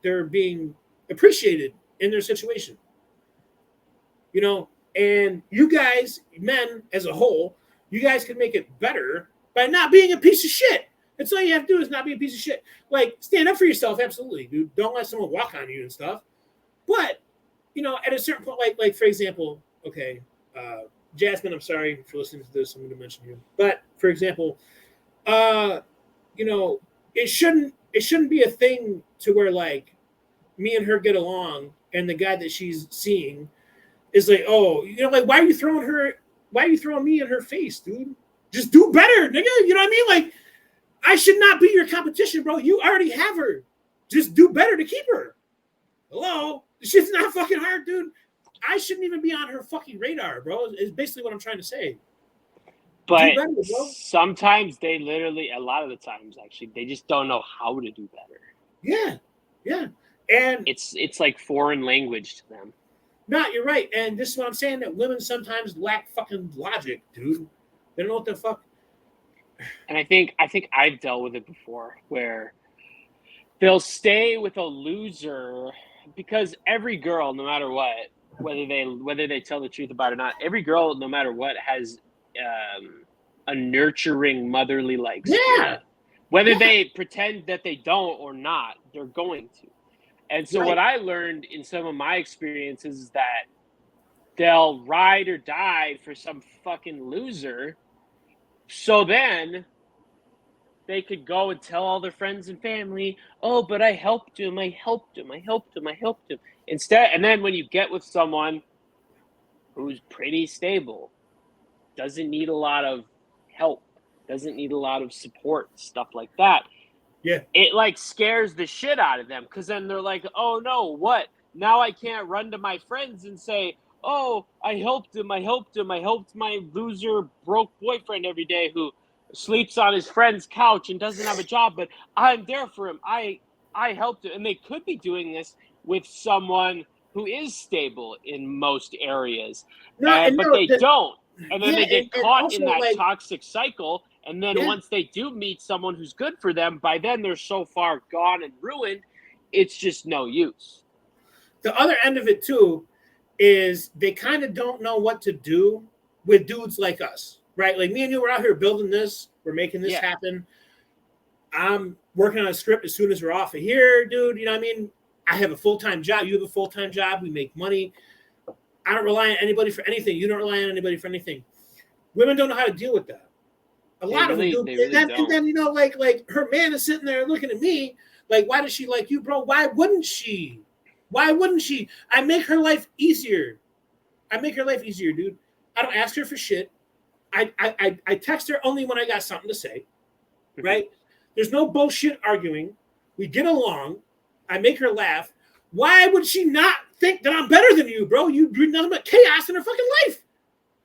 they're being appreciated in their situation. You know, and you guys, men as a whole, you guys can make it better by not being a piece of shit. That's all you have to do is not be a piece of shit. Like, stand up for yourself, absolutely, dude. Don't let someone walk on you and stuff. But, you know, at a certain point, like for example, okay, Jasmine, I'm sorry for listening to this. I'm going to mention you. But for example, uh, you know, it shouldn't be a thing to where like me and her get along, and the guy that she's seeing is like, oh, you know, like why are you throwing her? Why are you throwing me in her face, dude? Just do better, nigga. You know what I mean? Like, I should not be your competition, bro. You already have her. Just do better to keep her. Hello? This shit's not fucking hard, dude. I shouldn't even be on her fucking radar, bro. Is basically what I'm trying to say. Do But better, bro. sometimes they literally, a lot of the times actually, they just don't know how to do better. Yeah. Yeah. And It's like foreign language to them. no, you're right. And this is what I'm saying, that women sometimes lack fucking logic, dude. They don't know what the fuck. And I think I've dealt with it before where they'll stay with a loser because every girl, no matter what, whether they tell the truth about it or not, every girl, no matter what, has a nurturing, motherly like spirit. Yeah. Whether Yeah. they pretend that they don't or not, they're going to. And so what Right. I learned in some of my experiences is that they'll ride or die for some fucking loser. So then they could go and tell all their friends and family, oh, but I helped him, I helped him, I helped him, I helped him. Instead, and then when you get with someone who's pretty stable, doesn't need a lot of help, doesn't need a lot of support, stuff like that, Yeah. it like scares the shit out of them because then they're like, oh no, what? Now I can't run to my friends and say, oh, I helped him, I helped him, I helped my loser broke boyfriend every day who sleeps on his friend's couch and doesn't have a job, but I'm there for him. I helped him. And they could be doing this with someone who is stable in most areas. No, and But no, they don't. And then yeah, they get and caught also in that like, toxic cycle. And then yeah, once they do meet someone who's good for them, by then they're so far gone and ruined, it's just no use. the other end of it too is they kind of don't know what to do with dudes like us, right? Like me and you were out here building this, we're making this Yeah. happen. I'm working on a script as soon as we're off of here, dude. You know what I mean? I have a full-time job. You have a full-time job. We make money. I don't rely on anybody for anything. You don't rely on anybody for anything. Women don't know how to deal with that. A lot of them do. They really And don't. then you know, like her man is sitting there looking at me like, why does she like you, bro? Why wouldn't she? Why wouldn't she? I make her life easier. I make her life easier, dude. I don't ask her for shit. I text her only when I got something to say, right? There's no bullshit arguing. We get along. I make her laugh. Why would she not think that I'm better than you, bro? You bring nothing but chaos in her fucking life.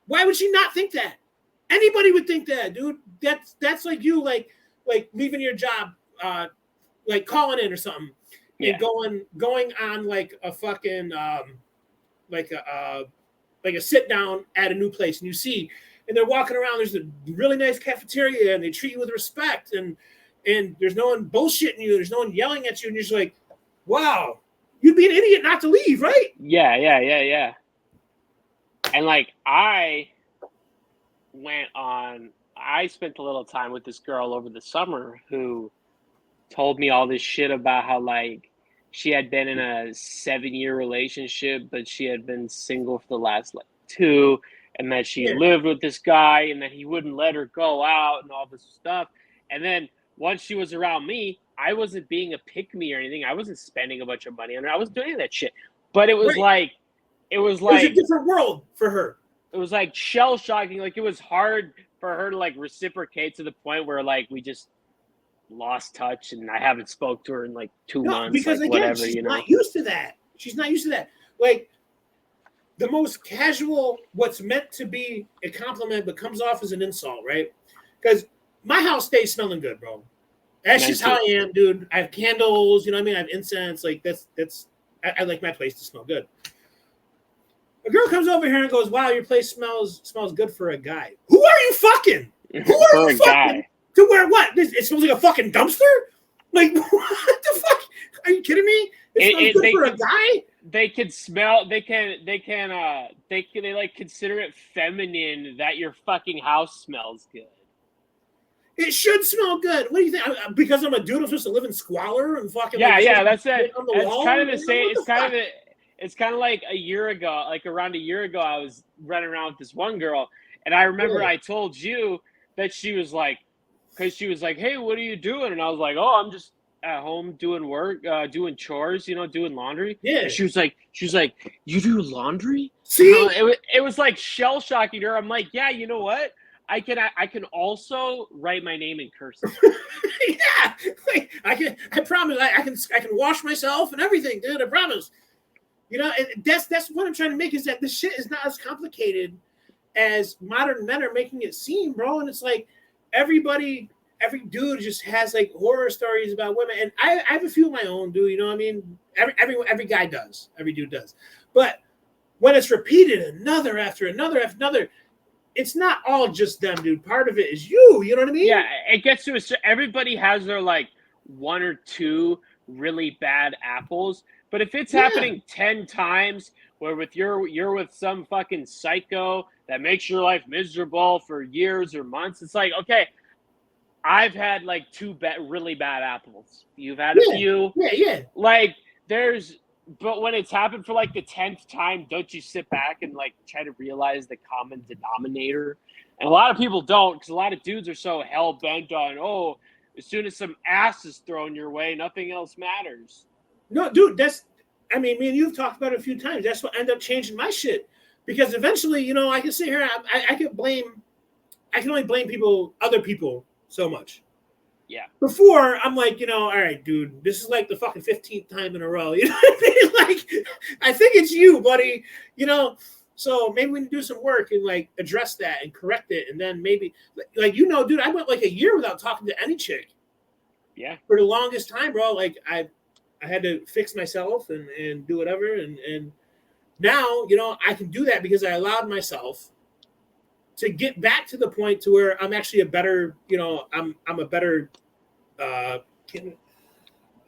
Why would she not think that? Anybody would think that, dude. That's like you, like leaving your job, like calling in or something, Yeah. and going on like a fucking like a sit down at a new place, and you see, and they're walking around. There's a really nice cafeteria, and they treat you with respect, and there's no one bullshitting you. There's no one yelling at you, and you're just like, wow, you'd be an idiot not to leave, right? Yeah. And like I spent a little time with this girl over the summer who told me all this shit about how like she had been in a 7-year relationship, but she had been single for the last like 2, and that she Yeah. lived with this guy and that he wouldn't let her go out and all this stuff. And then once she was around me, I wasn't being a pick me or anything. I wasn't spending a bunch of money on her. I wasn't doing that shit. But it was Right. like It was a different world for her. was like shell shocking. Like it was hard for her to like reciprocate to the point where like we just lost touch and I haven't spoke to her in like 2 months. because Like again, whatever, she's you know. not used to that. She's not used to that. Like the most casual, what's meant to be a compliment but comes off as an insult, right? Because my house stays smelling good, bro. That's Mine just how too. I am, dude. I have candles, you know what I mean? I have incense. Like I like my place to smell good. A girl comes over here and goes, "Wow, your place smells good for a guy." Who are you fucking? Who are For you a fucking guy. to wear what? It smells like a fucking dumpster? Like what the fuck? Are you kidding me? It smells good for a guy? They can smell. They like consider it feminine that your fucking house smells good. It should smell good. What do you think? Because I'm a dude, I'm supposed to live in squalor and fucking Yeah, like yeah, that's it. on the It's wall? kind of the same. What the fuck? It's kind of like a year ago, like around a year ago, I was running around with this one girl, and I remember Yeah. I told you that she was like, because she was like, "Hey, what are you doing?" And I was like, "Oh, I'm just at home doing work, doing chores, doing laundry." Yeah. And she was like, "You do laundry?" See? It was like shell shocking to her. I'm like, "Yeah, you know what? I can also write my name in cursive." Yeah. Like, I promise I can wash myself and everything, dude. I promise. And that's what I'm trying to make is that the shit is not as complicated as modern men are making it seem, bro. And it's like every dude just has like horror stories about women, and I have a few of my own, dude. You know what I mean? Every guy does, every dude does, but when it's repeated another after another after another, it's not all just them, dude. Part of it is you. You know what I mean? Yeah, it gets to everybody has their like one or two really bad apples, but if it's Yeah. happening 10 times where you're with some fucking psycho that makes your life miserable for years or months, it's like, okay, I've had like two really bad apples. You've had a Yeah. few. Yeah. Like but when it's happened for like the 10th time, don't you sit back and like try to realize the common denominator? And a lot of people don't, because a lot of dudes are so hell bent on, oh, as soon as some ass is thrown your way, nothing else matters. No, dude, me and you've talked about it a few times. That's what ended up changing my shit. Because eventually, I can sit here, I can only blame other people so much. Yeah. Before, I'm like, all right, dude, this is like the fucking 15th time in a row. You know what I mean? Like, I think it's you, buddy. So maybe we can do some work and like address that and correct it. And then maybe, like, dude, I went like a year without talking to any chick. Yeah. For the longest time, bro. Like, I had to fix myself and do whatever. And now, I can do that because I allowed myself to get back to the point to where I'm actually a better, I'm a better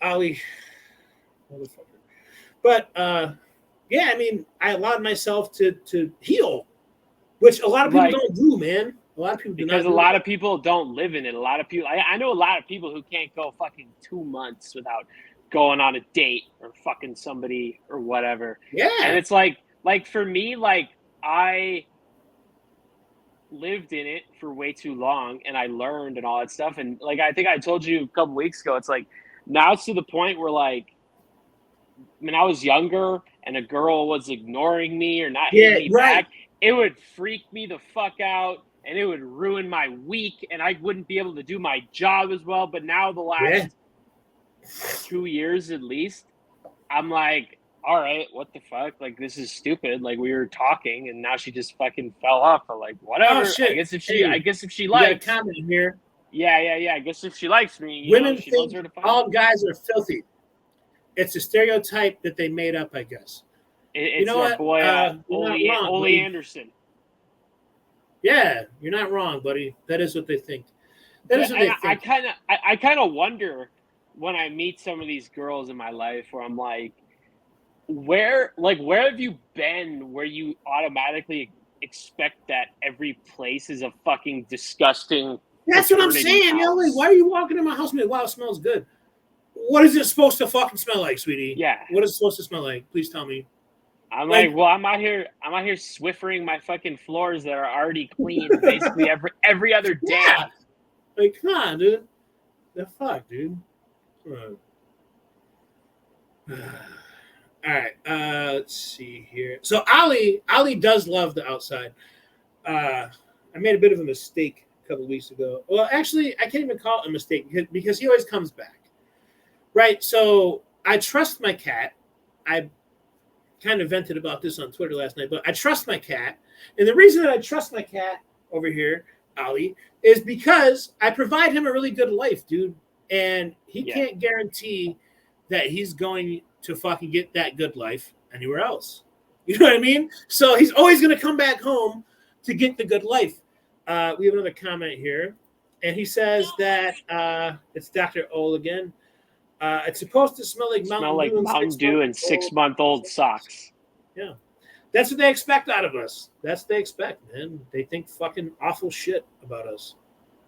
Ali motherfucker. But yeah, I mean, I allowed myself to heal, which a lot of people don't do, man. A lot of people do not. Because a lot of people don't live in it. A lot of people, I know a lot of people who can't go fucking 2 months without going on a date or fucking somebody or whatever. Yeah. And it's like for me, like I lived in it for way too long and I learned and all that stuff. And like, I think I told you a couple weeks ago, it's like, now it's to the point where like, when I was younger and a girl was ignoring me or not hitting me back, it would freak me the fuck out and it would ruin my week and I wouldn't be able to do my job as well. But now the last 2 years at least, I'm like, all right, what the fuck? Like, this is stupid. Like, we were talking and now she just fucking fell off. But like, whatever. Oh, shit. I guess if she likes, got a comment here. Yeah. I guess if she likes me, women she think knows where to find all me. Guys are filthy. It's a stereotype that they made up, I guess. It's our boy Ole Anderson. Yeah, you're not wrong, buddy. That is what they think. That is what they think. I kind of wonder when I meet some of these girls in my life where I'm like, where have you been where you automatically expect that every place is a fucking disgusting. That's what I'm saying, yo. Like, why are you walking in my house and like, wow, it smells good? What is it supposed to fucking smell like, sweetie? Yeah. What is it supposed to smell like? Please tell me. I'm like, well, I'm out here Swiffering my fucking floors that are already clean basically every other day. Yeah. Like, come on, dude. The fuck, dude. All right. Let's see here. So Ali does love the outside. I made a bit of a mistake a couple of weeks ago. Well, actually, I can't even call it a mistake because he always comes back. Right. So I trust my cat. I kind of vented about this on Twitter last night, but I trust my cat. And the reason that I trust my cat over here, Ali, is because I provide him a really good life, dude. And he can't guarantee that he's going to fucking get that good life anywhere else. You know what I mean? So he's always going to come back home to get the good life. We have another comment here. And he says that it's Dr. Ol again. It's supposed to smell like Mountain Dew and 6-month-old socks. Yeah. That's what they expect out of us. That's what they expect, man. They think fucking awful shit about us.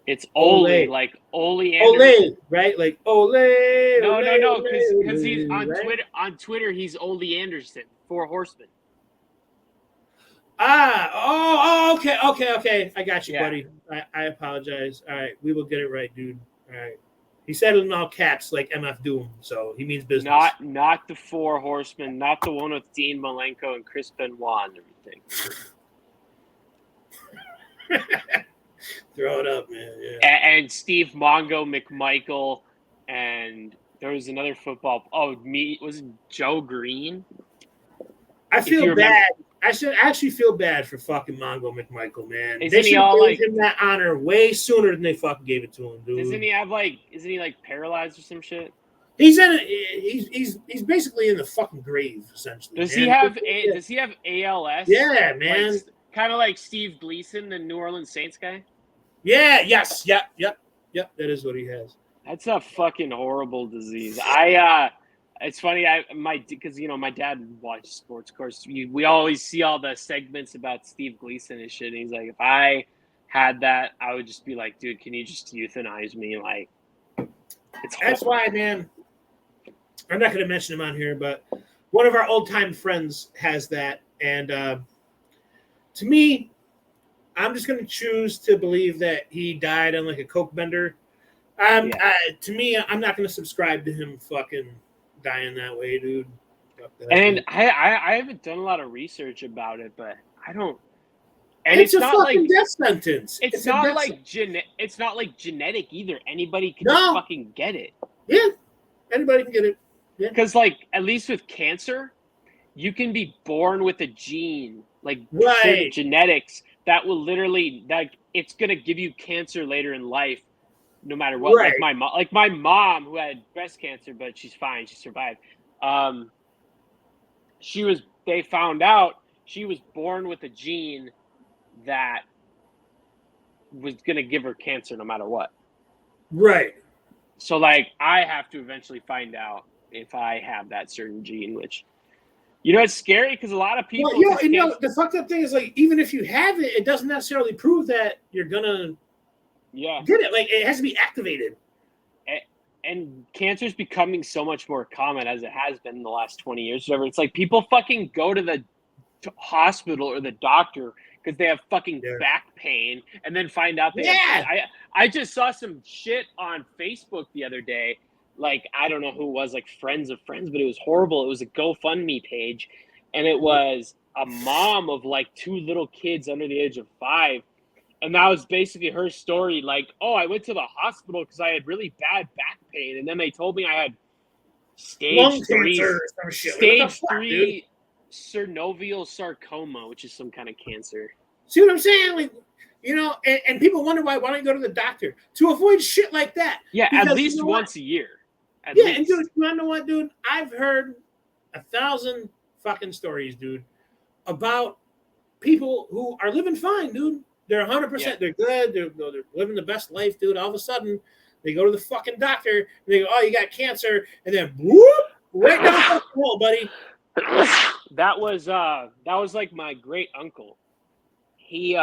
It's Ole, like Ole Anderson. Ole, right? Like Ole. No, because he's on right? Twitter. On Twitter, he's Ole Anderson, 4 Horsemen. Okay. I got you, buddy. I apologize. All right, we will get it right, dude. All right. He said it in all caps like MF Doom, so he means business. Not the 4 Horsemen, not the one with Dean Malenko and Chris Benoit and everything. Throw it up, man. Yeah. And Steve Mongo McMichael, and there was another football. Was it Joe Green? I feel bad. I should actually feel bad for fucking Mongo McMichael, man. Isn't they should he give him that honor way sooner than they fucking gave it to him, dude. Isn't he paralyzed or some shit? He's basically in the fucking grave, essentially. Does he have ALS? Yeah, man. Like, kind of like Steve Gleason, the New Orleans Saints guy. Yeah. Yes. Yep. That is what he has. That's a fucking horrible disease. It's funny. Because my dad watches sports. Of course, we always see all the segments about Steve Gleason and shit. And he's like, if I had that, I would just be like, dude, can you just euthanize me? Like, that's why, man. I'm not going to mention him on here, but one of our old time friends has that, and to me, I'm just going to choose to believe that he died on like a coke bender. To me, I'm not going to subscribe to him fucking dying that way, dude. And I haven't done a lot of research about it, but I don't. And it's a not fucking death sentence. It's not like it's not like genetic either. Anybody can just fucking get it. Yeah, anybody can get it. Because at least with cancer, you can be born with a gene, certain genetics that will literally it's gonna give you cancer later in life, no matter what. Right. Like my mom who had breast cancer, but she's fine. She survived. They found out she was born with a gene that was gonna give her cancer no matter what. Right. So I have to eventually find out if I have that certain gene, which it's scary because a lot of people. Well, the fucked up thing is even if you have it, it doesn't necessarily prove that you're gonna get it. It has to be activated. And cancer is becoming so much more common as it has been in the last 20 years. Whatever. It's people fucking go to the hospital or the doctor because they have fucking back pain, and then find out they have. I just saw some shit on Facebook the other day. I don't know who it was, friends of friends, but it was horrible. It was a GoFundMe page, and it was a mom of 2 little kids under the age of 5. And that was basically her story. I went to the hospital because I had really bad back pain. And then they told me I had stage 3 synovial sarcoma, which is some kind of cancer. See what I'm saying? And people wonder why don't you go to the doctor? To avoid shit like that. Yeah, at least once a year. And dude, you know what, dude? I've heard 1,000 fucking stories, dude, about people who are living fine, dude. They're 100%. Yeah. They're good. They're living the best life, dude. All of a sudden, they go to the fucking doctor and they go, "Oh, you got cancer," and then whoop, right down the hole, buddy. That was my great uncle. He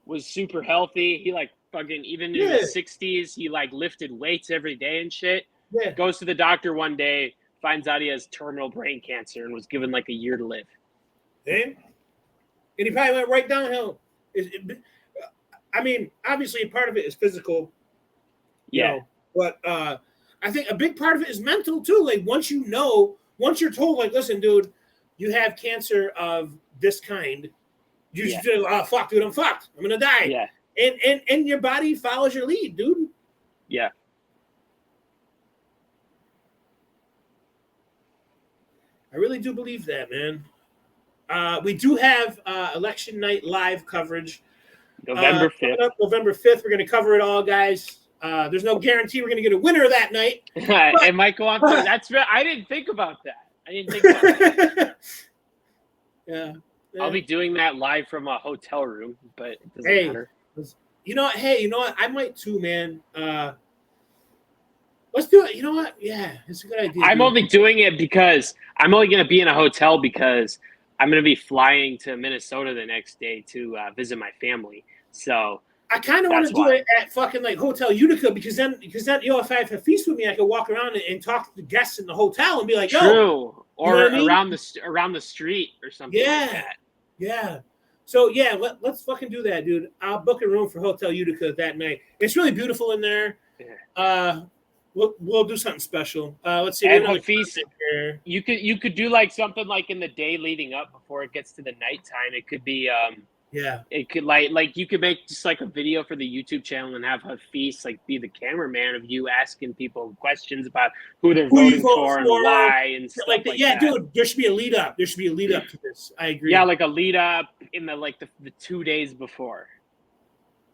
was super healthy. He fucking even in his 60s, he lifted weights every day and shit. Yeah. Goes to the doctor one day, finds out he has terminal brain cancer, and was given a year to live. And he probably went right downhill. I mean, obviously, part of it is physical. But I think a big part of it is mental too. Once you're told, listen, dude, you have cancer of this kind, You just feel, oh fuck, dude, I'm fucked. I'm gonna die. Yeah. And your body follows your lead, dude. Yeah. I really do believe that, man. We do have election night live coverage. November 5th. Coming up November 5th. We're going to cover it all, guys. There's no guarantee we're going to get a winner that night. It might go on. That's right. I didn't think about that. Yeah. I'll be doing that live from a hotel room, but it doesn't matter. You know what? I might too, man. Let's do it. You know what? Yeah, it's a good idea. I'm only doing it because I'm only going to be in a hotel because I'm going to be flying to Minnesota the next day to visit my family. So I kind of want to do it at fucking like Hotel Utica because then if I have a feast with me, I could walk around and talk to the guests in the hotel and be like, true, or you know around the street or something. Yeah, like that. Yeah. So yeah, let's fucking do that, dude. I'll book a room for Hotel Utica that night. It's really beautiful in there. Yeah. We'll do something special. Let's see. And Hafiz, you could do like something like in the day leading up before it gets to the nighttime. It could be it could like you could make just like a video for the YouTube channel and have Hafiz like be the cameraman of you asking people questions about who they're voting for and why and stuff like that. Yeah, dude, there should be a lead up. There should be a lead up to this. I agree. Yeah, like a lead up in the 2 days before.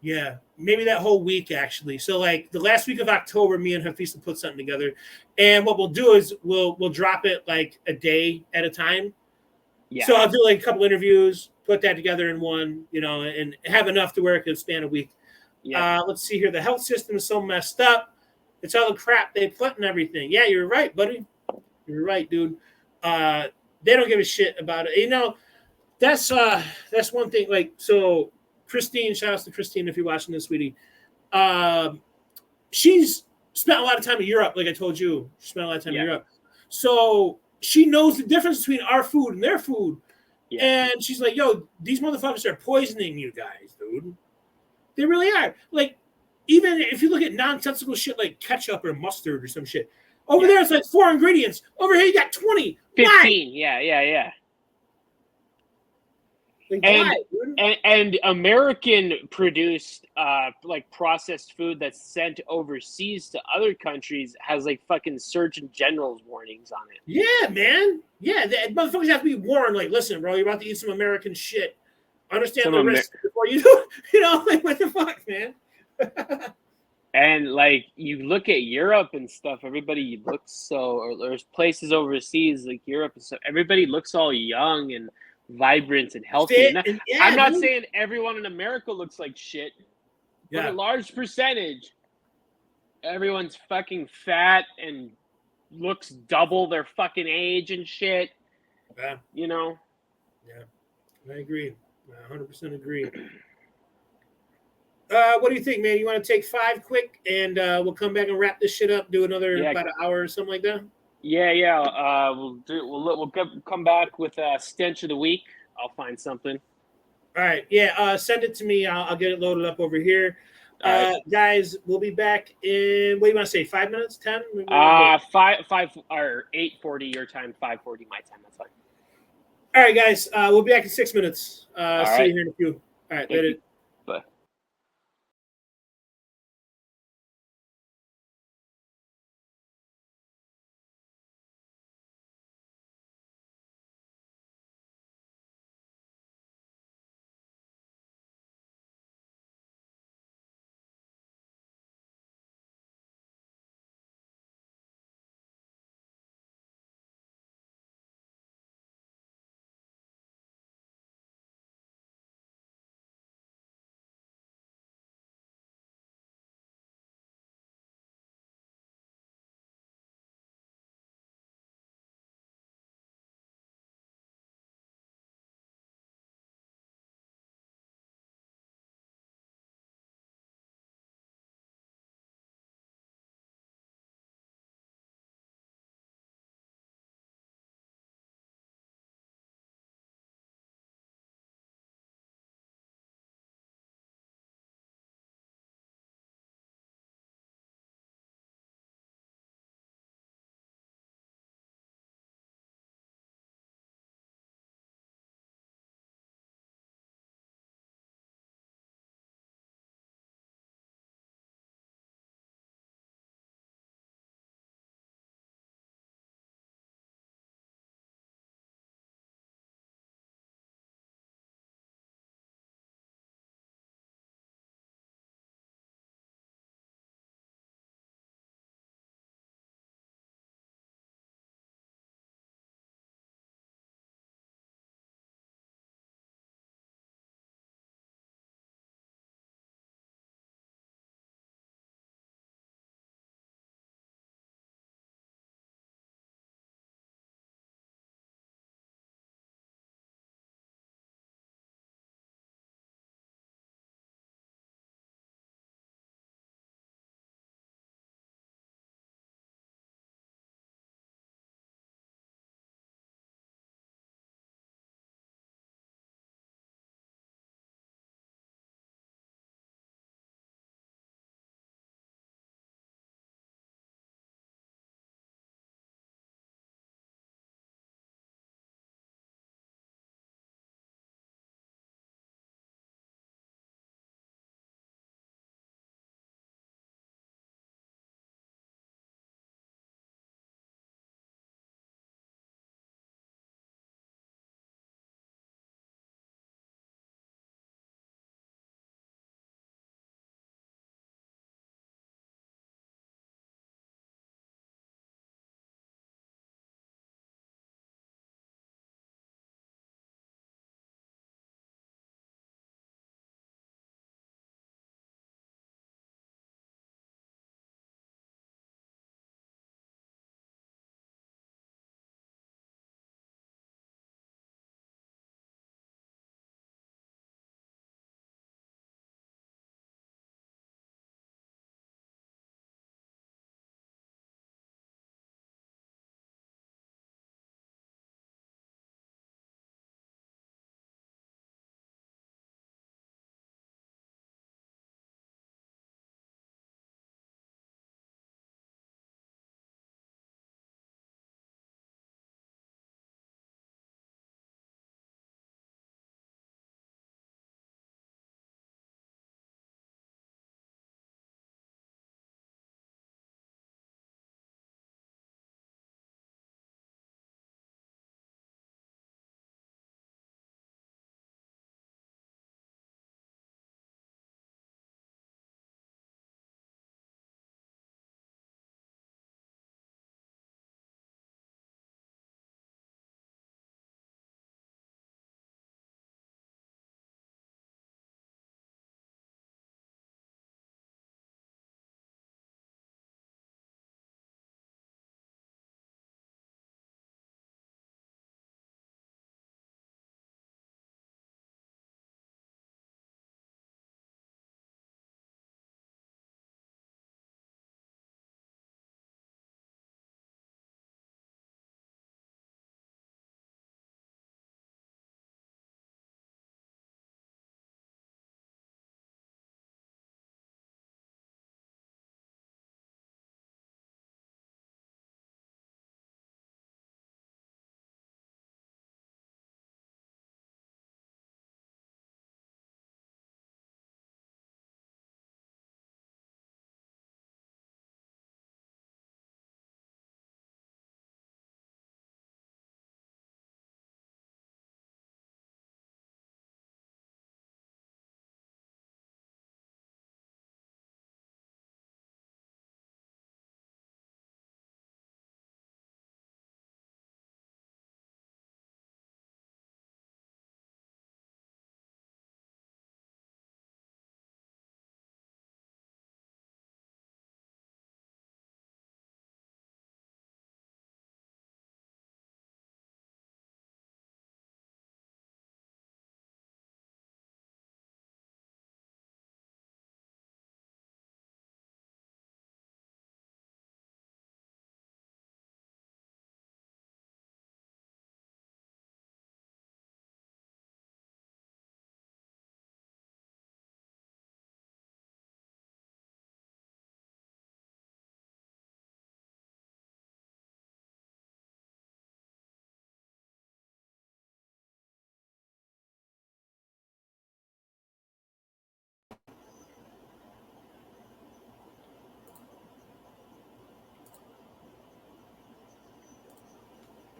Yeah, maybe that whole week actually. So like the last week of October, me and Hafiz will put something together, and what we'll do is we'll drop it like a day at a time. Yeah. So I'll do like a couple interviews, put that together in one, and have enough to where it can span a week. Yeah. Let's see here. The health system is so messed up. It's all the crap they put in everything. Yeah, you're right, buddy. You're right, dude. They don't give a shit about it. That's one thing. Like so. Christine, shout out to Christine if you're watching this, sweetie. She's spent a lot of time in Europe, like I told you. She spent a lot of time in Europe. So she knows the difference between our food and their food. Yeah. And she's like, yo, these motherfuckers are poisoning you guys, dude. They really are. Like, even if you look at nonsensical shit like ketchup or mustard or some shit, over there it's like 4 ingredients. Over here you got 20. 15. Why? Yeah. And American produced like processed food that's sent overseas to other countries has like fucking Surgeon General's warnings on it. Yeah, man. Yeah, the motherfuckers have to be warned. Like, listen, bro, you're about to eat some American shit. Understand the risk before you do. Like what the fuck, man. And like you look at Europe and stuff, everybody looks or there's places overseas like Europe and stuff. Everybody looks all young and vibrant and healthy. I'm not saying everyone in America looks like shit, but a large percentage, everyone's fucking fat and looks double their fucking age and shit. Yeah. Yeah, I agree. I 100% agree. What do you think, man? You want to take 5 quick and we'll come back and wrap this shit up, do another about an hour or something like that? Yeah. We'll come back with a stench of the week. I'll find something. All right. Yeah. Send it to me. I'll get it loaded up over here. Right. Guys, we'll be back in. What do you want to say? 5 minutes? 10? 5 or 8:40 your time. 5:40 my time. That's fine. All right, guys. We'll be back in 6 minutes. See right. you here in a few. All right. Later. Bye.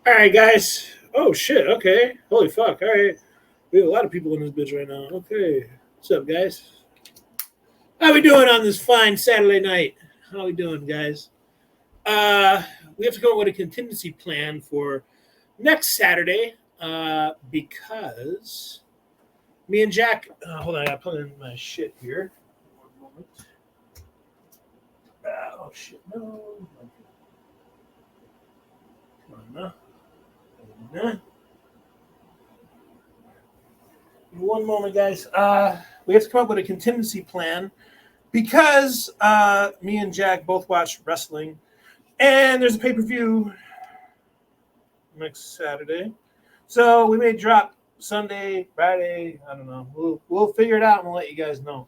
All right, guys. Oh shit. Okay. Holy fuck. All right. We have a lot of people in this bitch right now. Okay. What's up, guys? How we doing on this fine Saturday night? How we doing, guys? Uh, we have to come up with a contingency plan for next Saturday. Because me and Jack. Hold on, I gotta put in my shit here. One moment. Oh shit! No. Come on, no. No. One moment, guys. We have to come up with a contingency plan because me and Jack both watch wrestling, and there's a pay per view next Saturday. So we may drop Sunday, Friday. I don't know. We'll figure it out and we'll let you guys know.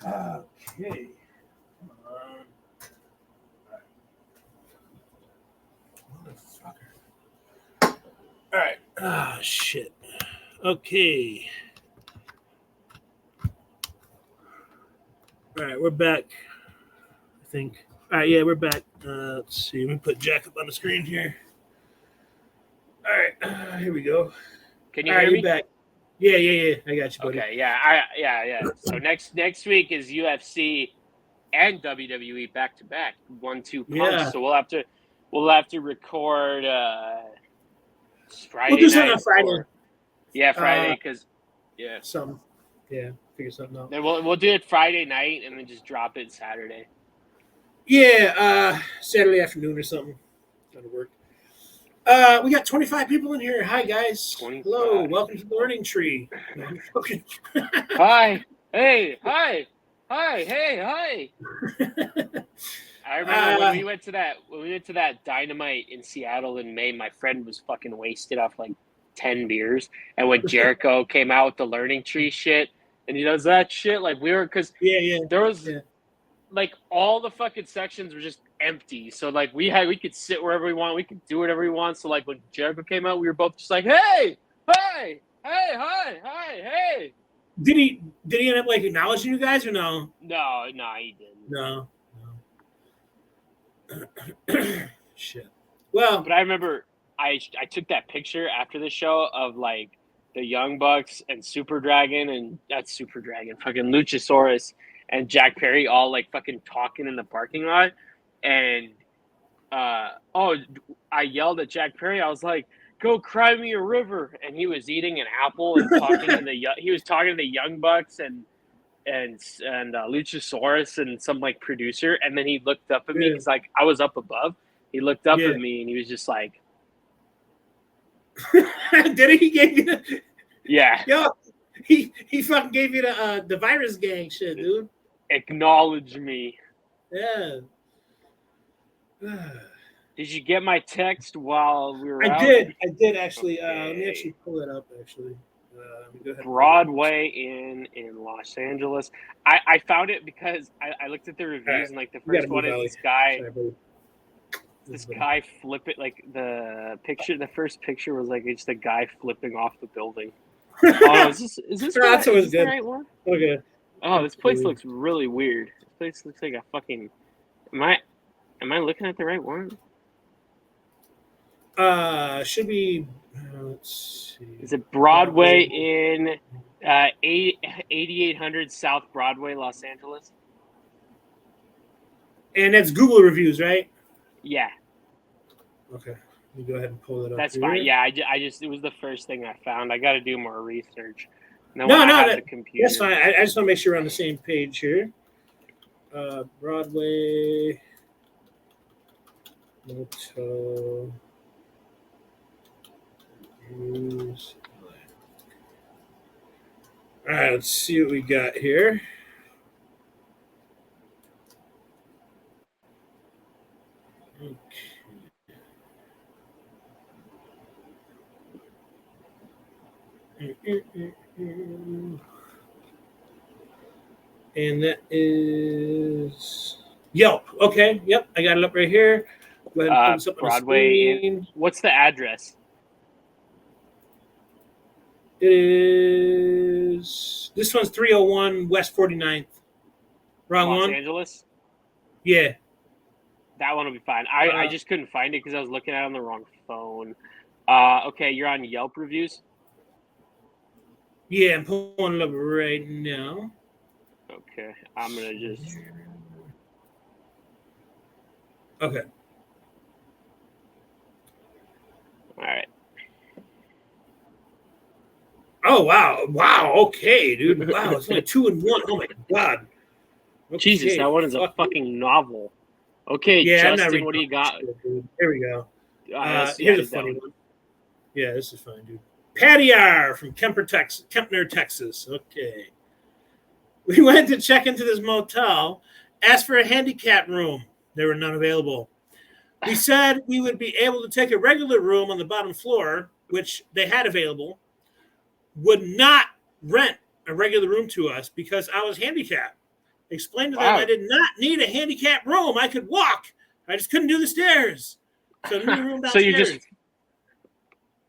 Okay. Come on. Motherfucker. All right. Ah, shit. Okay. All right, we're back. I think. All right, yeah, we're back. Let's see. Let me put Jack up on the screen here. All right, here we go. Can you hear me? Back. Yeah. I got you, buddy. Okay, yeah. So next week is UFC and WWE back to back, 1-2 punch. Yeah. So we'll have to record Friday. We'll do something night on Friday. Yeah, Friday because something. Yeah, figure something out. Then we'll do it Friday night and then just drop it Saturday. Yeah, Saturday afternoon or something. That'll work. We got 25 people in here. Hi, guys. 25. Hello. Welcome to the Learning Tree. Hi. Hey. Hi. Hi. Hey. Hi. I remember when we went to that Dynamite in Seattle in May. My friend was fucking wasted off like 10 beers, and when Jericho came out with the Learning Tree shit, and he does that shit, like we were because there was like all the fucking sections were just empty. So like we could sit wherever we want, we could do whatever we want. So like when Jericho came out, we were both just like, hey, hi, hey. Did he end up like acknowledging you guys or no? No, he didn't. No. Shit. Well, but I remember I took that picture after the show of like the Young Bucks and Super Dragon and not Super Dragon, fucking Luchasaurus and Jack Perry all like fucking talking in the parking lot. And I yelled at Jack Perry. I was like, "Go cry me a river!" And he was eating an apple and talking to the Young Bucks and Luchasaurus and some like producer. And then he looked up at me because like I was up above. He looked up at me and he was just like, "Did he give you?" Yeah. Yo, he fucking gave you the virus gang shit, dude. Acknowledge me. Yeah. Did you get my text while we were out? I did actually. Okay. Let me actually pull it up. Actually, let me go ahead. Broadway in Los Angeles. I found it because I looked at the reviews and like the first one is this guy. This guy flipping like the first picture was like just a guy flipping off the building. Oh, is this that's always good. The right one? Okay. Oh, this place looks really weird. This place looks like a fucking. Am I looking at the right one? Should be. Let's see. Is it Broadway in 8800 South Broadway, Los Angeles? And that's Google reviews, right? Yeah. Okay. Let me go ahead and pull it up. That's fine. Yeah, I just it was the first thing I found. I got to do more research. No, that's fine. I just want to make sure we're on the same page here. Broadway. Motel. Reviews. All right, let's see what we got here. Okay. And that is Yelp. Okay, yep, I got it up right here. Go ahead and put this up Broadway. What's the address? It is. This one's 301 West 49th. Wrong one. Los Angeles? Yeah. That one will be fine. I just couldn't find it because I was looking at it on the wrong phone. Okay, you're on Yelp reviews. Yeah, I'm pulling it up right now. Okay, I'm gonna just. Okay. All right. Oh wow. Okay, dude. Wow, it's only 2 and 1. Oh my god. Okay, Jesus, that one is a fucking novel. Okay, yeah, Justin, what do you got? Shit, dude. Here we go. Yeah, Here's a funny one. Yeah, this is fine, dude. Patty R from Kempner, Texas. Okay. We went to check into this motel, asked for a handicap room. There were none available. We said we would be able to take a regular room on the bottom floor, which they had available, would not rent a regular room to us because I was handicapped. Explained to them I did not need a handicapped room. I could walk. I just couldn't do the stairs. So I need a room downstairs.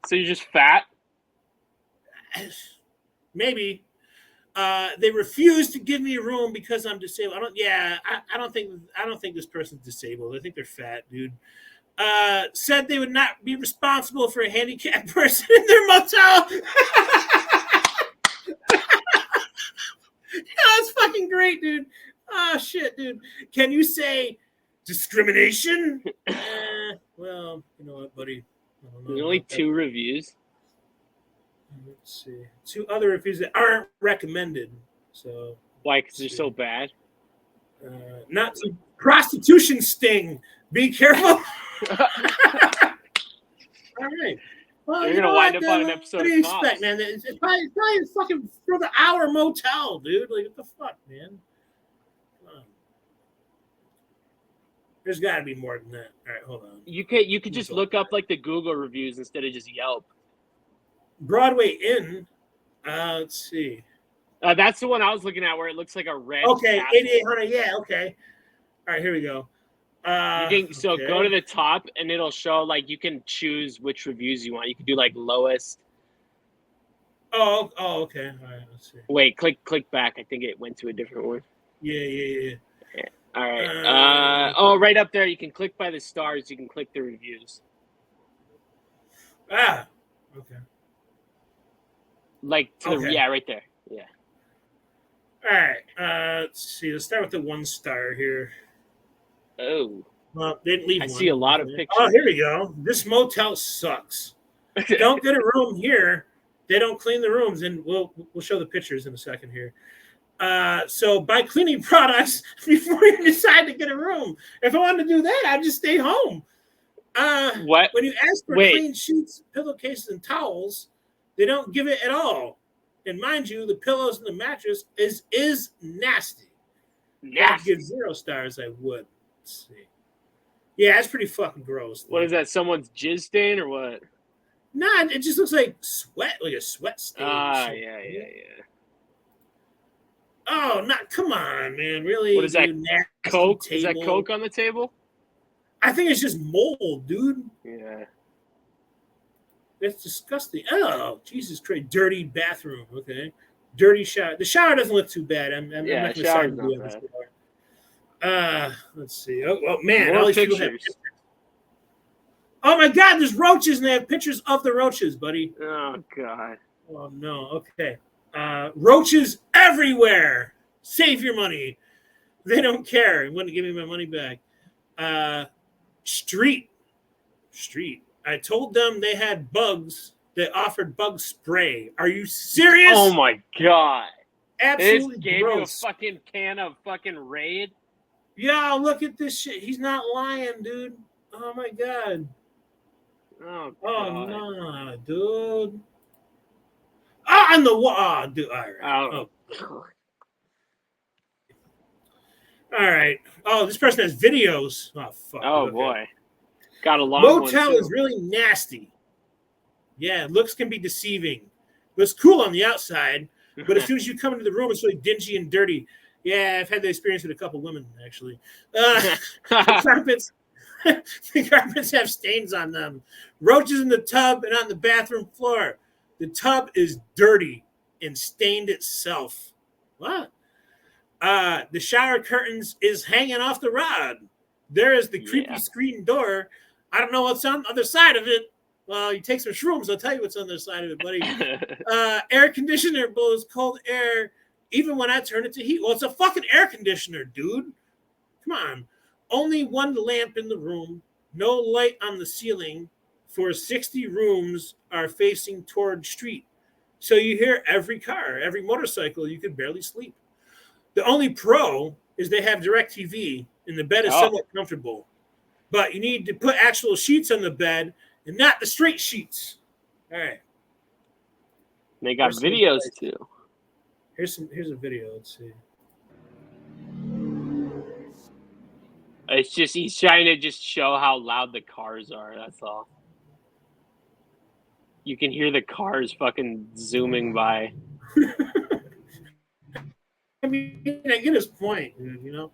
So you're just fat? Maybe. They refused to give me a room because I'm disabled. I don't think this person's disabled. I think they're fat, dude. Said they would not be responsible for a handicapped person in their motel. That's fucking great, dude. Oh shit, dude. Can you say discrimination? Well, you know what, buddy? There's only 2 reviews. Let's see. 2 other reviews that aren't recommended. So why? Because they're so bad. Not to prostitution sting. Be careful. All right. Well, you're gonna wind up on an episode. What do you expect, man? It's probably a fucking for the hour motel, dude. Like, what the fuck, man? Come on. There's got to be more than that. All right, hold on. You could just look up like the Google reviews instead of just Yelp. Broadway Inn. Let's see. That's the one I was looking at where it looks like a red. Okay, 8800. Yeah, okay. All right, here we go. Go to the top and it'll show like you can choose which reviews you want. You can do like lowest. Oh, okay. All right, let's see. Wait, click back. I think it went to a different one. Yeah. All right. Right up there. You can click by the stars. You can click the reviews. Okay. Like right there. Yeah. All right. Let's see. Let's start with the 1 star here. Oh. Well, they didn't leave one. I see a lot of pictures. Oh, here we go. This motel sucks. Don't get a room here. They don't clean the rooms, and we'll show the pictures in a second here. So buy cleaning products before you decide to get a room. If I wanted to do that, I'd just stay home. What? When you ask for clean sheets, pillowcases, and towels, they don't give it at all. And mind you, the pillows and the mattress is nasty. I'd give 0 stars. I would. Let's see. Yeah, it's pretty fucking gross. What is that? Someone's jizz stain or what? Nah, it just looks like sweat, like a sweat stain. Yeah. Oh, come on, man. Really? What is that? Coke? Is that Coke on the table? I think it's just mold, dude. Yeah. That's disgusting. Oh, Jesus Christ. Dirty bathroom. Okay. Dirty shower. The shower doesn't look too bad. I'm not going to say it. Let's see. Oh man. More pictures. Oh my God, there's roaches and they have pictures of the roaches, buddy. Oh God. Oh no. Okay. Roaches everywhere. Save your money. They don't care. They wouldn't give me my money back. Street. I told them they had bugs. They offered bug spray. Are you serious? Oh my God. Absolutely gave gross. you a fucking can of fucking Raid? Yeah, look at this shit. He's not lying, dude. Oh my God. Oh no, dude. On the wall. Oh, dude. All right. All right. Oh, this person has videos. Oh, fuck. Oh, boy. Got a long Motel is really nasty. Yeah, looks can be deceiving. Looks cool on the outside, but as soon as you come into the room, it's really dingy and dirty. Yeah, I've had the experience with a couple women, actually. The carpets have stains on them. Roaches in the tub and on the bathroom floor. The tub is dirty and stained itself. What? The shower curtains is hanging off the rod. There is the creepy screen door. I don't know what's on the other side of it. Well, you take some shrooms, I'll tell you what's on the other side of it, buddy. Air conditioner blows cold air even when I turn it to heat. Well, it's a fucking air conditioner, dude. Come on. Only one lamp in the room, no light on the ceiling, for 60 rooms are facing toward street. So you hear every car, every motorcycle, you can barely sleep. The only pro is they have direct TV and the bed is somewhat comfortable. But you need to put actual sheets on the bed and not the straight sheets. All right. They got videos too. Here's a video. Let's see. It's just he's trying to just show how loud the cars are. That's all. You can hear the cars fucking zooming by. I mean, I get his point, you know.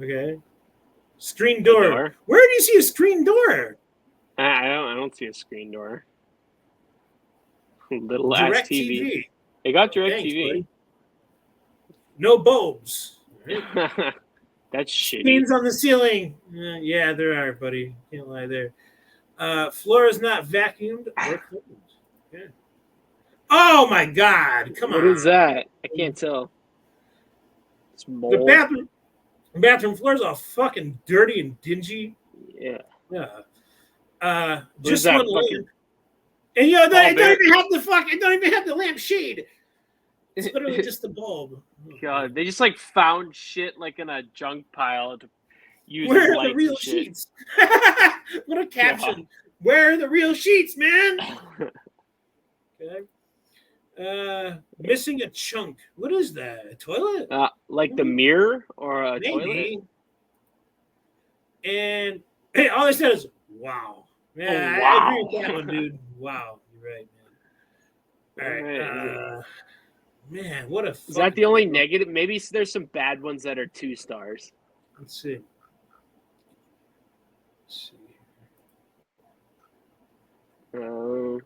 Okay. Screen door. Where do you see a screen door? I don't see a screen door. Little direct ass TV. TV. They got direct TV. Buddy. No bulbs. Right? That's shitty. Stains on the ceiling. Yeah, there are, buddy. Can't lie there. Floor is not vacuumed or cleaned. Yeah. Oh my God! Come on. What is that? I can't tell. It's mold. The bathroom floor is all fucking dirty and dingy. Yeah. Yeah. Just one lamp. And you know, it don't even have the it don't even have the lamp shade. It's literally just the bulb. God, they just like found shit like in a junk pile to use. Where are the real sheets? What a caption! Yeah. Where are the real sheets, man? Okay. Missing a chunk. What is that? A toilet? Like the mirror or a Maybe. toilet? And hey, all I said is wow. Yeah, wow. I agree with that one, dude. Wow, you're right, man. All right. Man, what a. Is that the only negative? Maybe there's some bad ones that are 2 stars. Let's see. No,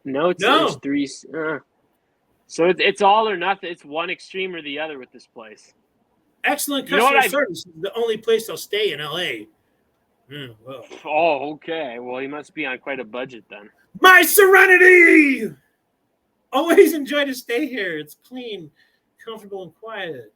it's 3. So it's all or nothing. It's one extreme or the other with this place. Excellent customer service. The only place I'll stay in LA. Well. Oh, okay. Well, you must be on quite a budget then. My serenity! Always enjoy to stay here. It's clean, comfortable, and quiet.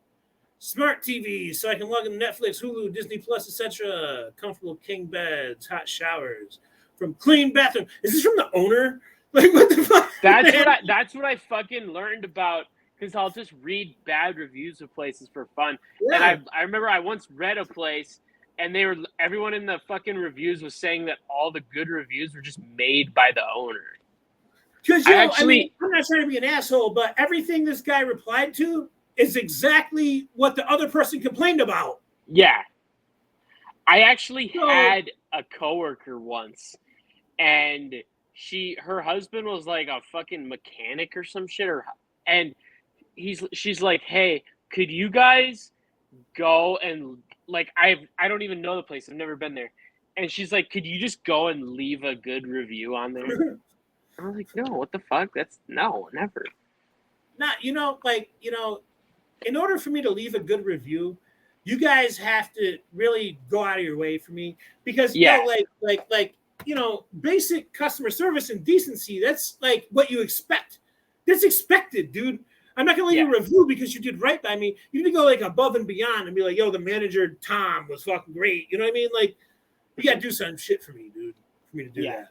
Smart TV, so I can log in Netflix, Hulu, Disney Plus, etc. Comfortable king beds, hot showers. From clean bathroom. Is this from the owner? Like, what the fuck? That's what I fucking learned about, because I'll just read bad reviews of places for fun. Yeah. And I remember I once read a place, and everyone in the fucking reviews was saying that all the good reviews were just made by the owner. Because I'm not trying to be an asshole, but everything this guy replied to is exactly what the other person complained about. Yeah. I actually had a coworker once, and her husband was like a fucking mechanic or some shit, and she's like, hey, could you guys go and like I don't even know the place, I've never been there, and she's like, could you just go and leave a good review on there? I was like, no, what the fuck? No, never. Not, in order for me to leave a good review, you guys have to really go out of your way for me, because basic customer service and decency, that's like what you expect. That's expected, dude. I'm not gonna leave you a review because you did right by me. You need to go like above and beyond and be like, yo, the manager Tom was fucking great. You know what I mean? Like, you gotta do some shit for me, dude, for me to do that.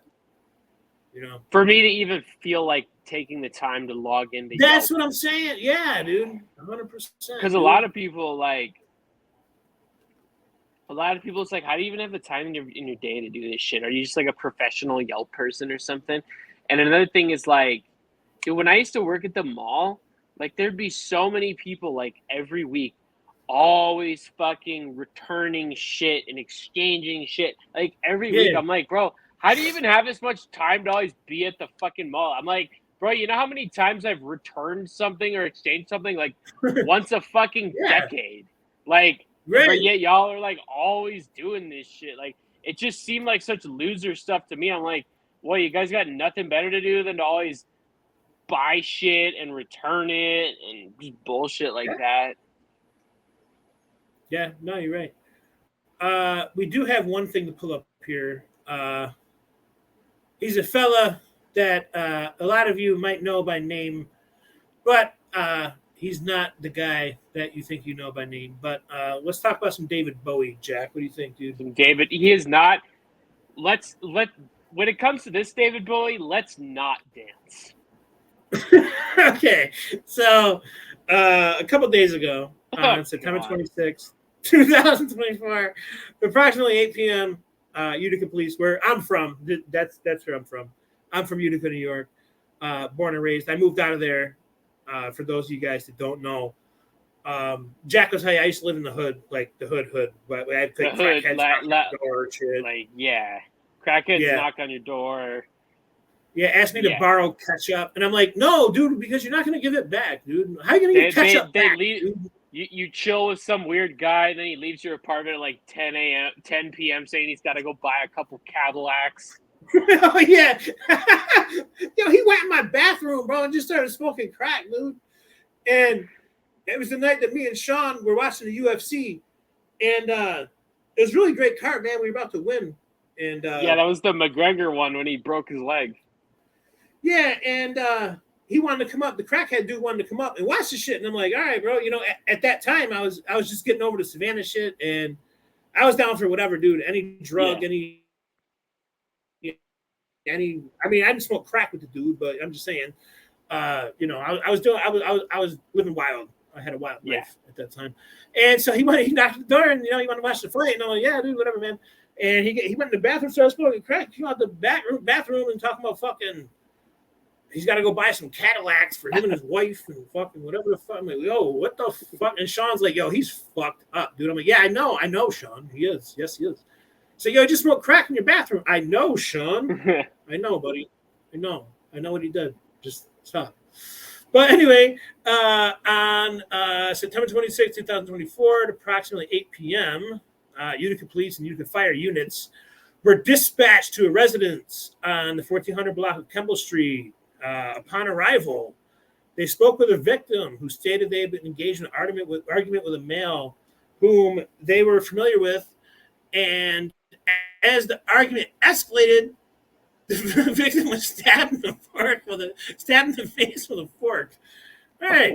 You know, for me to even feel like taking the time to log into that's Yelp. What I'm saying. Yeah, dude, 100%. Because a lot of people it's like, how do you even have the time in your day to do this shit? Are you just like a professional Yelp person or something? And another thing is like, dude, when I used to work at the mall, like there'd be so many people like every week always fucking returning shit and exchanging shit. Like every week I'm like, bro, how do you even have this much time to always be at the fucking mall? I'm like, bro, you know how many times I've returned something or exchanged something like once a fucking decade? Like, but yet y'all are like always doing this shit. Like, it just seemed like such loser stuff to me. I'm like, well, you guys got nothing better to do than to always buy shit and return it and just bullshit like that. Yeah, no, you're right. We do have one thing to pull up here. He's a fella that a lot of you might know by name, but he's not the guy that you think you know by name. But let's talk about some David Bowie, Jack. What do you think, dude? David, he is not. When it comes to this David Bowie, let's not dance. Okay, so a couple days ago, on September 26th, 2024, approximately 8 p.m., Utica Police, where I'm from. That's where I'm from. I'm from Utica, New York, born and raised. I moved out of there. For those of you guys that don't know, Jack will tell you I used to live in the hood, like the hood. But we had The hood, crackheads Yeah. knock on your door. Yeah, asked me to borrow ketchup, and I'm like, no, dude, because you're not gonna give it back, dude. How are you gonna give ketchup back? You chill with some weird guy, and then he leaves your apartment at like 10 p.m. saying he's got to go buy a couple Cadillacs. Oh yeah, yo, he went in my bathroom, bro, and just started smoking crack, dude. And it was the night that me and Sean were watching the UFC, and it was a really great card, man. We were about to win, and yeah, that was the McGregor one when he broke his leg. Yeah, and he wanted to come up. The crackhead dude wanted to come up and watch the shit, and I'm like, all right, bro. You know, at that time, I was just getting over the Savannah shit, and I was down for whatever, dude. Any drug, any. I mean, I didn't smoke crack with the dude, but I'm just saying, you know, I was living wild. I had a wild life at that time, and so he knocked the door, and you know, he wanted to watch the fight, and I'm like, yeah, dude, whatever, man. And he went in the bathroom, started smoking crack. Came out the bathroom and talking about fucking. He's got to go buy some Cadillacs for him and his wife and fucking whatever the fuck. I'm like, yo, what the fuck? And Sean's like, yo, he's fucked up, dude. I'm like, yeah, I know, Sean. He is. Yes, he is. So, yo, just smoke crack in your bathroom. I know, Sean. I know, buddy. I know what he did. Just stop. But anyway, on September 26, 2024, at approximately 8 p.m., Utica Police and Utica Fire units were dispatched to a residence on the 1400 block of Kemble Street. Upon arrival, they spoke with a victim who stated they had been engaged in an argument with a male whom they were familiar with. And as the argument escalated, the victim was stabbed in the face with a fork. All right.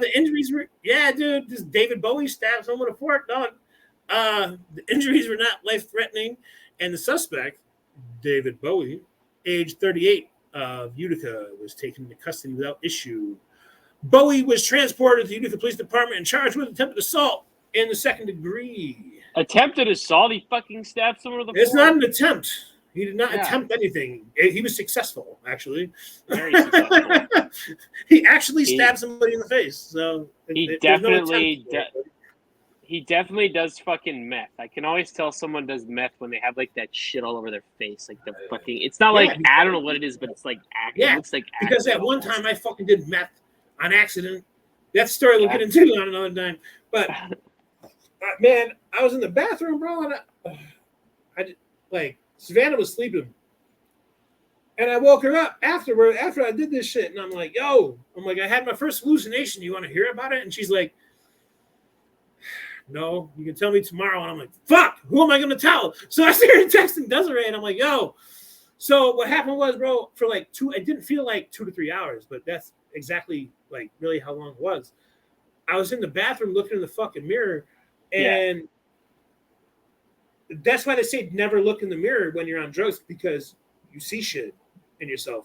The injuries were, dude, this David Bowie stabbed someone with a fork. No, the injuries were not life-threatening. And the suspect, David Bowie, age 38, of Utica, was taken into custody without issue. Bowie was transported to the Utica Police Department and charged with attempted assault in the second degree. Attempted assault? He fucking stabbed someone with a fork? It's not an attempt. He did not attempt anything. He was successful, actually. Very successful. He actually stabbed somebody in the face. So he definitely he definitely does fucking meth. I can always tell someone does meth when they have like that shit all over their face, like the fucking. It's not like I don't know what it is, but it's like acid. It looks like acid. Because at one time I fucking did meth on accident. That story we'll get into on another time. But man, I was in the bathroom, bro, and I like Savannah was sleeping, and I woke her up after I did this shit, and I'm like, I had my first hallucination. You want to hear about it? And she's like, no, you can tell me tomorrow. And I'm like, fuck, who am I going to tell? So I started texting Desiree, and I'm like, yo. So what happened was, bro, for like it didn't feel like 2 to 3 hours, but that's exactly like really how long it was. I was in the bathroom looking in the fucking mirror, and that's why they say never look in the mirror when you're on drugs, because you see shit in yourself.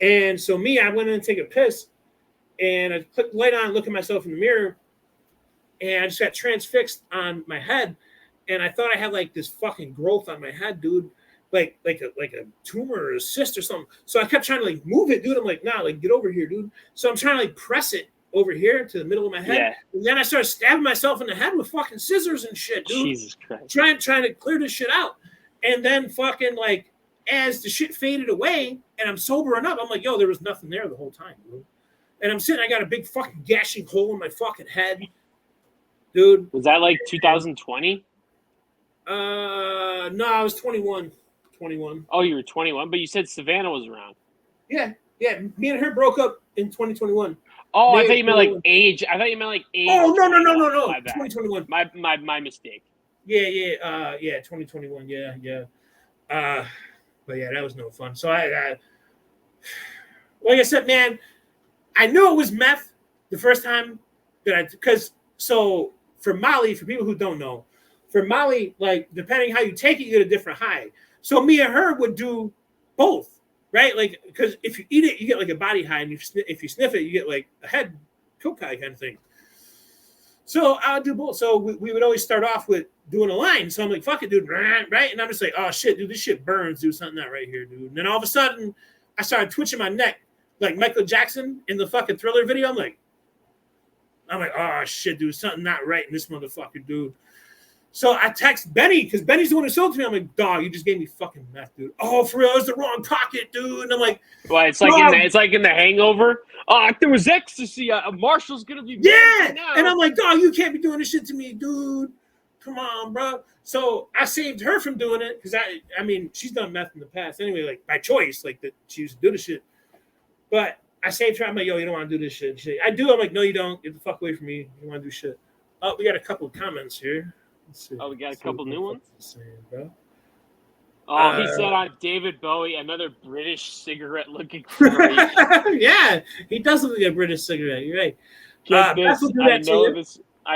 And so I went in to take a piss, and I put the light on, look at myself in the mirror, and I just got transfixed on my head, and I thought I had like this fucking growth on my head, dude, like a tumor or a cyst or something. So I kept trying to like move it, dude. I'm like, nah, like get over here, dude. So I'm trying to like press it over here to the middle of my head, and then I started stabbing myself in the head with fucking scissors and shit, dude. Jesus Christ. Trying to clear this shit out, and then fucking like as the shit faded away, and I'm sobering up, I'm like, yo, there was nothing there the whole time, dude. And I'm sitting, I got a big fucking gashing hole in my fucking head. Dude. Was that like 2020? No, I was 21. Oh, you were 21, but you said Savannah was around. Yeah. Me and her broke up in 2021. Oh, I thought you meant like age. I thought you meant like age. Oh, no. My bad. 2021. My mistake. Yeah, 2021. Yeah. But yeah, that was no fun. So like I said, man, I knew it was meth the first time because so for Molly, for people who don't know, for Molly, like depending how you take it, you get a different high. So me and her would do both, right? Like because if you eat it, you get like a body high, and if you sniff it, you get like a head coke high kind of thing. So I'll do both. So we would always start off with doing a line. So I'm like, fuck it, dude, right? And I'm just like, oh shit, dude, this shit burns, dude, something not right here, dude. And then all of a sudden, I started twitching my neck like Michael Jackson in the fucking Thriller video. I'm like, oh shit, dude, something not right in this motherfucker, dude. So I text Benny because Benny's the one who sold to me. I'm like, dog, you just gave me fucking meth, dude. Oh, for real, it was the wrong pocket, dude. And I'm like, well, it's like in the Hangover. Oh, if there was ecstasy, Marshall's gonna be yeah. now. And I'm like, dog, you can't be doing this shit to me, dude. Come on, bro. So I saved her from doing it because I mean, she's done meth in the past anyway, like by choice, like that she used to do the shit. But I saved her. I'm like, yo, you don't want to do this shit. She's like, I do. I'm like, no, you don't. Get the fuck away from me. You want to do shit. Oh, we got a couple of comments here. Let's see. Oh, we got a couple new ones. Saying, bro. Oh, he said on David Bowie, another British cigarette looking great. Yeah, he does look like a British cigarette. You're right. I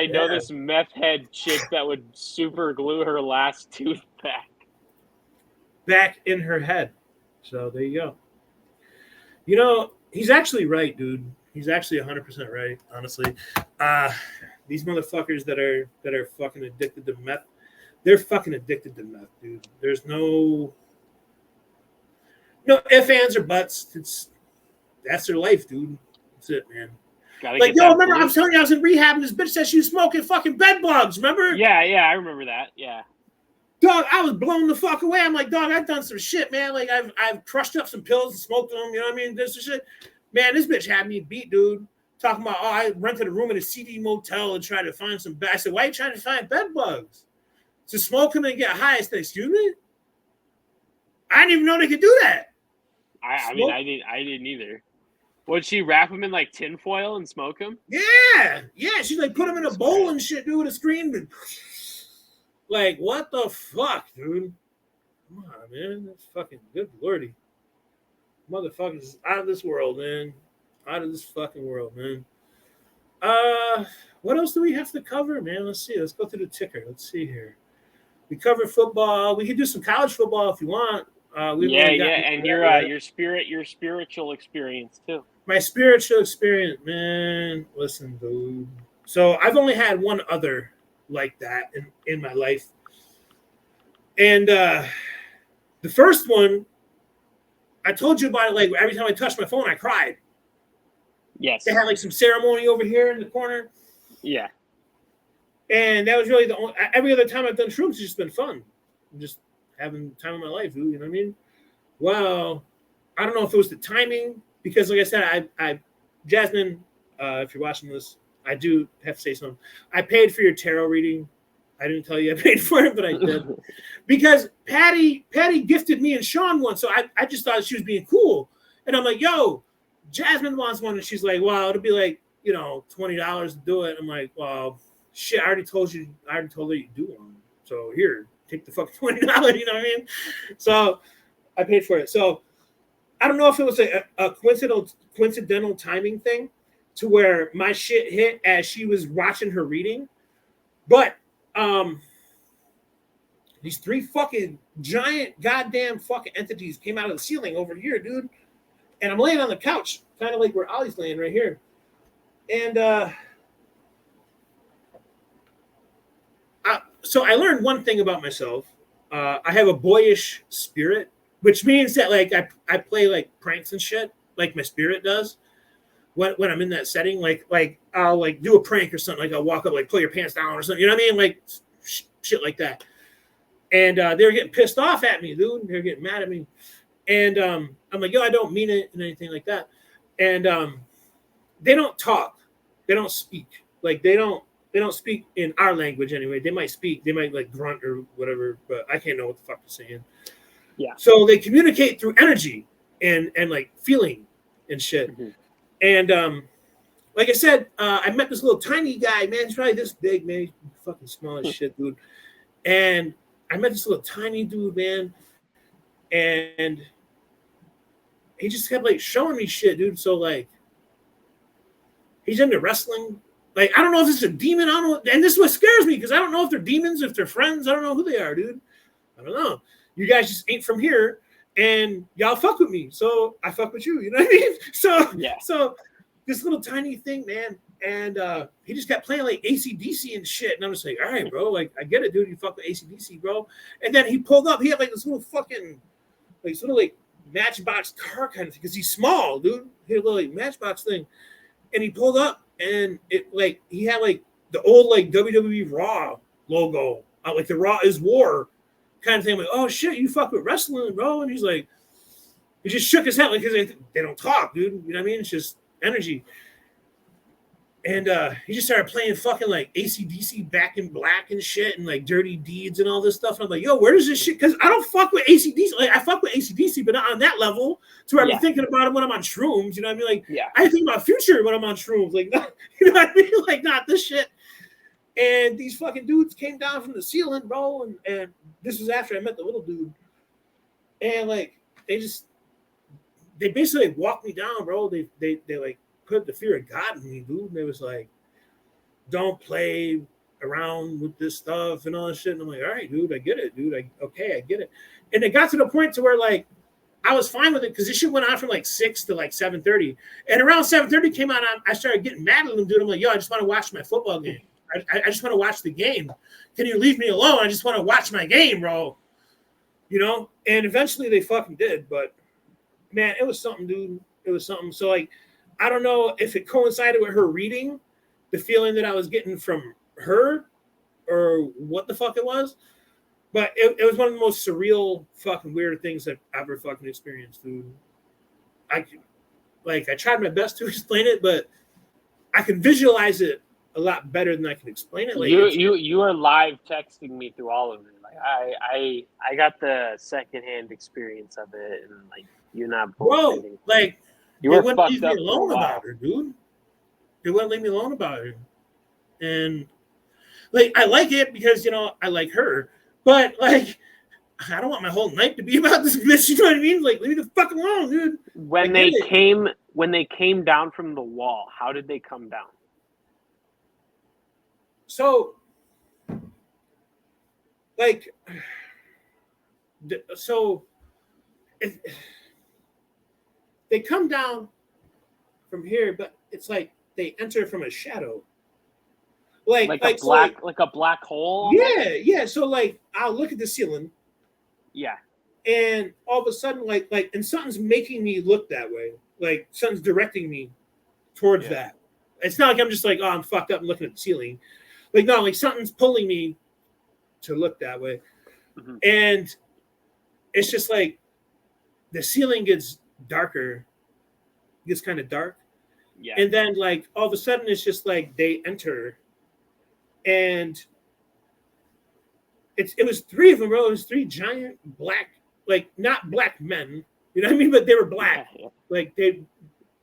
know this meth head chick that would super glue her last tooth back in her head. So there you go. You know, he's actually right, dude. He's actually 100% right, honestly. These motherfuckers that are fucking addicted to meth, they're fucking addicted to meth, dude. There's no ifs, ands, or buts. That's their life, dude. That's it, man. Like, yo, remember I was telling you I was in rehab and this bitch said she was smoking fucking bed bugs, remember? Yeah, I remember that. Yeah. Dog, I was blown the fuck away. I'm like, dog, I've done some shit, man. Like, I've crushed up some pills and smoked them. You know what I mean? This shit. Man, this bitch had me beat, dude. Talking about, I rented a room in a CD motel and tried to find some bed. I said, why are you trying to find bed bugs? To smoke them and get high. I said, excuse me? I didn't even know they could do that. I mean, I didn't either. Would she wrap them in like tinfoil and smoke them? Yeah. She's like, put them in a bowl and shit, dude, with a screen. And like, what the fuck, dude? Come on, man. That's fucking good lordy. Motherfuckers out of this world, man. Out of this fucking world, man. What else do we have to cover, man? Let's see. Let's go through the ticker. Let's see here. We covered football. We could do some college football if you want. And your spiritual experience too. My spiritual experience, man. Listen, dude. So I've only had one other like that in my life. And the first one, I told you about it, like every time I touched my phone, I cried. Yes. They had like some ceremony over here in the corner. Yeah. And that was really the only, every other time I've done shrooms, it's just been fun. I'm just having the time of my life, dude. You know what I mean? Well, I don't know if it was the timing, because like I said, I Jasmine, if you're watching this, I do have to say something. I paid for your tarot reading. I didn't tell you I paid for it, but I did. Because Patty gifted me and Sean one, so I just thought she was being cool. And I'm like, yo, Jasmine wants one, and she's like, well, it'll be like, $20 to do it. I'm like, well, shit, I already told her you do one. So here, take the fucking $20, you know what I mean? So I paid for it. So I don't know if it was a coincidental timing thing to where my shit hit as she was watching her reading. But these three fucking giant goddamn fucking entities came out of the ceiling over here, dude. And I'm laying on the couch, kind of like where Ollie's laying right here. And so I learned one thing about myself. I have a boyish spirit, which means that like I play like pranks and shit, like my spirit does. When I'm in that setting, like I'll like do a prank or something, like I'll walk up, like pull your pants down or something, you know what I mean? Like shit like that. And they were getting pissed off at me, dude. They were getting mad at me. And I'm like, yo, I don't mean it and anything like that. And they don't talk. They don't speak. Like they don't speak in our language anyway. They might speak. They might like grunt or whatever, but I can't know what the fuck they're saying. Yeah. So they communicate through energy and like feeling and shit. Mm-hmm. And like I said, I met this little tiny guy, man. He's probably this big, man. He's fucking small as shit, dude. And I met this little tiny dude, man, and he just kept like showing me shit, dude. So like, he's into wrestling. Like, I don't know if it's a demon. I don't know. And this is what scares me because I don't know if they're demons, if they're friends. I don't know who they are, dude. I don't know. You guys just ain't from here, and y'all fuck with me, so I fuck with you. You know what I mean? So this little tiny thing, man, and he just kept playing like AC/DC and shit, and I'm just like, all right, bro, like I get it, dude. You fuck with AC/DC, bro. And then he pulled up. He had like this little fucking like sort of like Matchbox car kind of thing because he's small, dude. He had a little like Matchbox thing, and he pulled up, and it like he had like the old like WWE Raw logo, like the Raw is War kind of thing. I'm like, oh shit, you fuck with wrestling, bro. And he's like, he just shook his head like because they don't talk, dude. You know what I mean? It's just energy. And he just started playing fucking like AC/DC Back in Black and shit and like Dirty Deeds and all this stuff. And I'm like, yo, where does this shit? Because I don't fuck with AC/DC. Like I fuck with AC/DC, but not on that level to where I'm thinking about it when I'm on shrooms. You know what I mean? Like I think about Future when I'm on shrooms. Like, you know what I mean? Like not this shit. And these fucking dudes came down from the ceiling, bro. And this was after I met the little dude. And like they basically walked me down, bro. They like put the fear of God in me, dude. And they was like, don't play around with this stuff and all this shit. And I'm like, all right, dude, I get it, dude. I get it. And it got to the point to where like I was fine with it because this shit went on from like 6 to like 7:30. And around 7:30 came out, I started getting mad at them, dude. I'm like, yo, I just want to watch my football game. I just want to watch the game. Can you leave me alone? I just want to watch my game, bro. You know? And eventually they fucking did. But, man, it was something, dude. It was something. So, like, I don't know if it coincided with her reading the feeling that I was getting from her or what the fuck it was. But it was one of the most surreal fucking weird things I've ever fucking experienced, dude. I tried my best to explain it, but I can visualize it a lot better than I can explain it. Like you are live texting me through all of it. Like I got the secondhand experience of it, and like you're not bullshitting. Bro, like you were wouldn't fucked leave up me alone for a while. about her, dude. They wouldn't leave me alone about her, and like I like it because I like her, but like I don't want my whole night to be about this bitch. You know what I mean? Like leave me the fuck alone, dude. When they came down from the wall, how did they come down? So, like, they come down from here, but it's like they enter from a shadow, like a black hole. Yeah. So like, I'll look at the ceiling. Yeah. And all of a sudden, and something's making me look that way. Like something's directing me towards that. It's not like I'm just like, oh, I'm fucked up and looking at the ceiling. Like, no, like something's pulling me to look that way. Mm-hmm. And it's just like the ceiling gets darker, gets kind of dark. Yeah. And then like all of a sudden it's just like they enter. And it was 3 of them, bro. It was 3 giant black, like not black men, you know what I mean? But they were black. Yeah. Like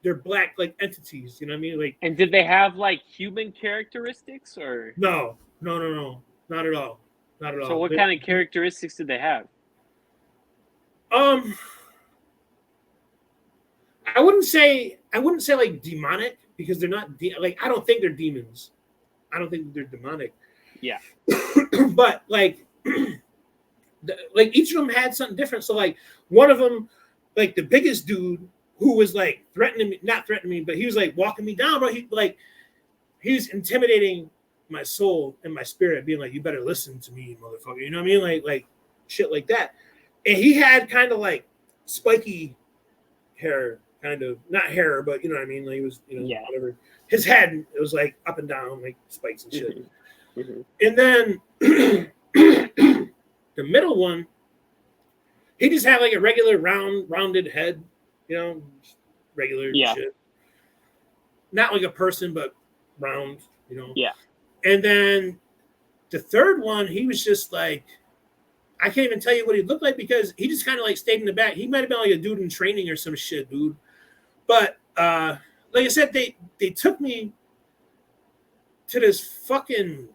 they're black like entities, you know what I mean? Like, and did they have like human characteristics or no, not at all. So what kind of characteristics did they have? I wouldn't say like demonic because they're not like I don't think they're demons. I don't think they're demonic. Yeah. But like like each of them had something different. So like one of them, like the biggest dude who was like not threatening me, but he was like walking me down, bro. He was intimidating my soul and my spirit, being like, you better listen to me, motherfucker. You know what I mean? Like shit like that. And he had kind of like spiky hair, kind of not hair, but you know what I mean? Like he was, whatever. His head, it was like up and down, like spikes and shit. Mm-hmm. And then the middle one, he just had like a regular rounded head, regular shit. Not like a person, but round, Yeah. And then the third one, he was just like, I can't even tell you what he looked like because he just kind of like stayed in the back. He might have been like a dude in training or some shit, dude. But like I said, they took me to this fucking.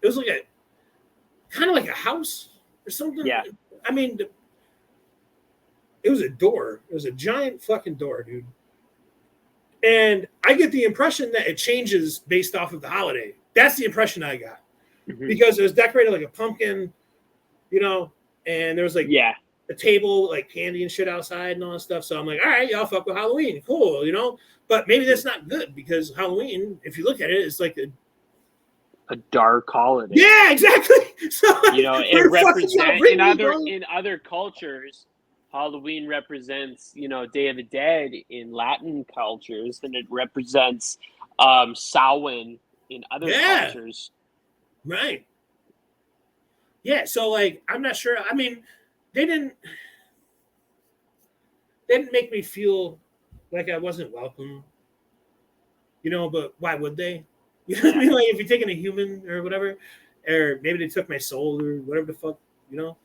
It was like kind of like a house or something. Yeah. I mean, it was a door. It was a giant fucking door, dude. And I get the impression that it changes based off of the holiday. That's the impression I got. Because it was decorated like a pumpkin, you know, and there was like a table, like candy and shit outside and all that stuff. So I'm like, all right, y'all fuck with Halloween. Cool, you know? But maybe that's not good because Halloween, if you look at it, it's like a dark holiday. Yeah, exactly. So you know, it represents in other cultures, Halloween represents, you know, Day of the Dead in Latin cultures, and it represents Samhain in other cultures. Right. Yeah, so like I'm not sure. I mean, they didn't make me feel like I wasn't welcome. You know, but why would they? You know what I mean? Like if you're taking a human or whatever, or maybe they took my soul or whatever the fuck, you know.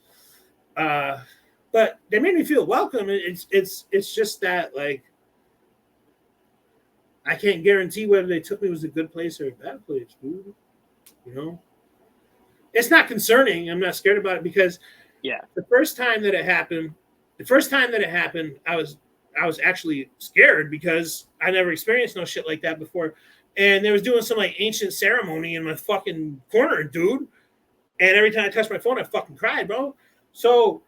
But they made me feel welcome. It's just that like I can't guarantee whether they took me was a good place or a bad place, dude. You know, it's not concerning. I'm not scared about it because the first time that it happened, I was actually scared because I never experienced no shit like that before. And they was doing some like ancient ceremony in my fucking corner, dude. And every time I touched my phone, I fucking cried, bro. So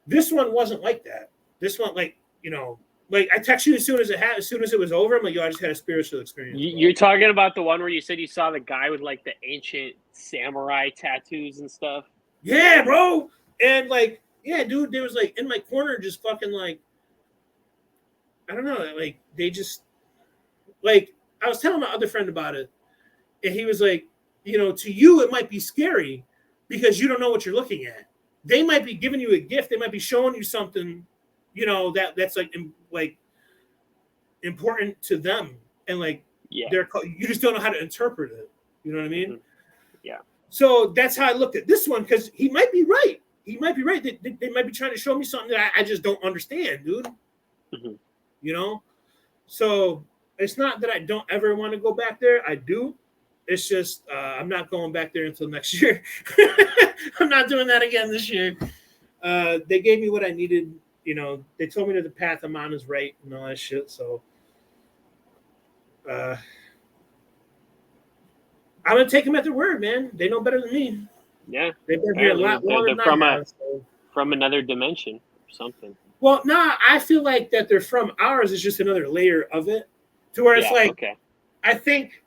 this one wasn't like that. This one, like, you know, like I text you as soon as it was over. I'm like, yo, I just had a spiritual experience. You're talking about the one where you said you saw the guy with like the ancient samurai tattoos and stuff? Yeah, bro. And like, yeah, dude, they was like in my corner, just fucking like, I don't know, like they just like I was telling my other friend about it, and he was like, you know, to you it might be scary because you don't know what you're looking at. They might be giving you a gift. They might be showing you something, you know, that's like important to them, and like you just don't know how to interpret it. You know what I mean? Yeah. So that's how I looked at this one because he might be right. He might be right. They might be trying to show me something that I just don't understand, dude. You know, so. It's not that I don't ever want to go back there. I do. It's just I'm not going back there until next year. I'm not doing that again this year. They gave me what I needed. You know, they told me that the path I'm on is right and all that shit. So I'm gonna take them at their word, man. They know better than me. Yeah, they've been here a lot longer than I have, from another dimension or something. Well, nah, I feel like that they're from ours is just another layer of it. To where it's like, I think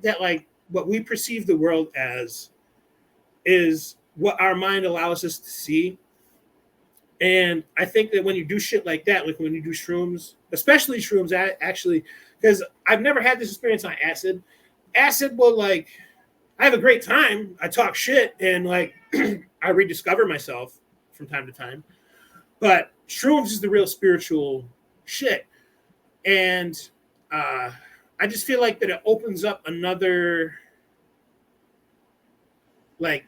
that like what we perceive the world as is what our mind allows us to see. And I think that when you do shit like that, like when you do shrooms, especially shrooms, actually, because I've never had this experience on acid. Acid will like, I have a great time. I talk shit and like I rediscover myself from time to time. But shrooms is the real spiritual shit. And I just feel like that it opens up another, like,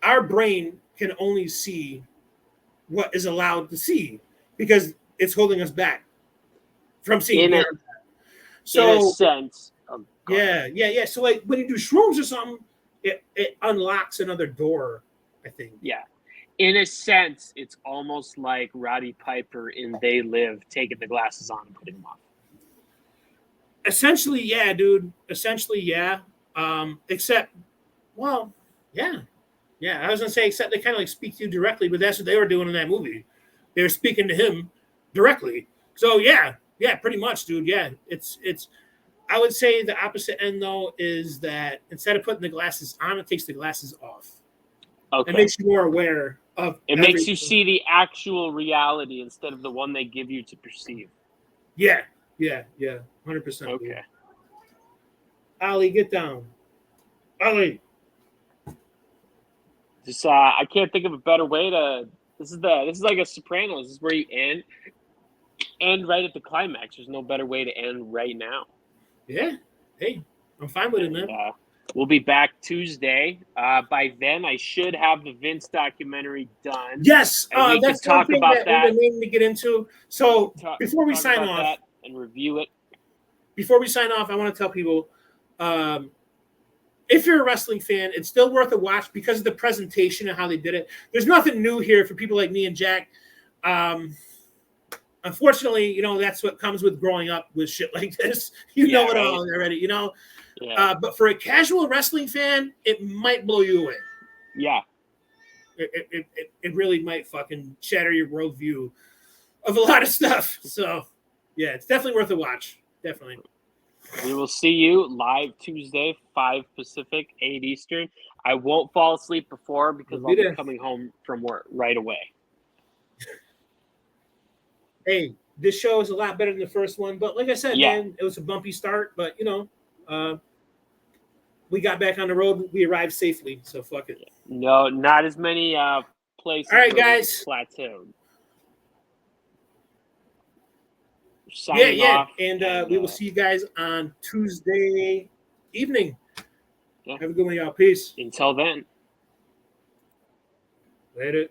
our brain can only see what is allowed to see because it's holding us back from seeing it. So, in a sense. Yeah. So, like, when you do shrooms or something, it unlocks another door, I think. Yeah. In a sense, it's almost like Roddy Piper in They Live taking the glasses on and putting them off. Essentially, yeah, dude. Essentially, yeah. Except, well, yeah. I was gonna say, except they kind of like speak to you directly, but that's what they were doing in that movie. They were speaking to him directly. So yeah, pretty much, dude. Yeah, it's. I would say the opposite end though is that instead of putting the glasses on, it takes the glasses off. Okay. It makes you more aware of. It makes you see the actual reality instead of the one they give you to perceive. Yeah. 100%. Okay. Dude. Ali, get down. Ali. Just I can't think of a better way to. This is like a Sopranos. This is where you end right at the climax. There's no better way to end right now. Yeah. Hey, I'm fine with it, man. We'll be back Tuesday. By then, I should have the Vince documentary done. Yes, that's talk one thing about that we've been needing to get into. So before we sign off and review it. Before we sign off, I want to tell people, if you're a wrestling fan, it's still worth a watch because of the presentation and how they did it. There's nothing new here for people like me and Jack. Unfortunately, you know, that's what comes with growing up with shit like this. You know it all already, you know. Yeah. But for a casual wrestling fan, it might blow you away. Yeah. It really might fucking shatter your worldview of a lot of stuff. So, yeah, it's definitely worth a watch. Definitely. We will see you live Tuesday, 5 Pacific, 8 Eastern. I won't fall asleep before because I'll be coming home from work right away. Hey, this show is a lot better than the first one, but like I said, man, it was a bumpy start, but you know, we got back on the road. We arrived safely, so fuck it. No, not as many places. All right, guys. Plateaued. Yeah, and we will see you guys on Tuesday evening. Yeah. Have a good one, y'all. Peace. Until then. Later.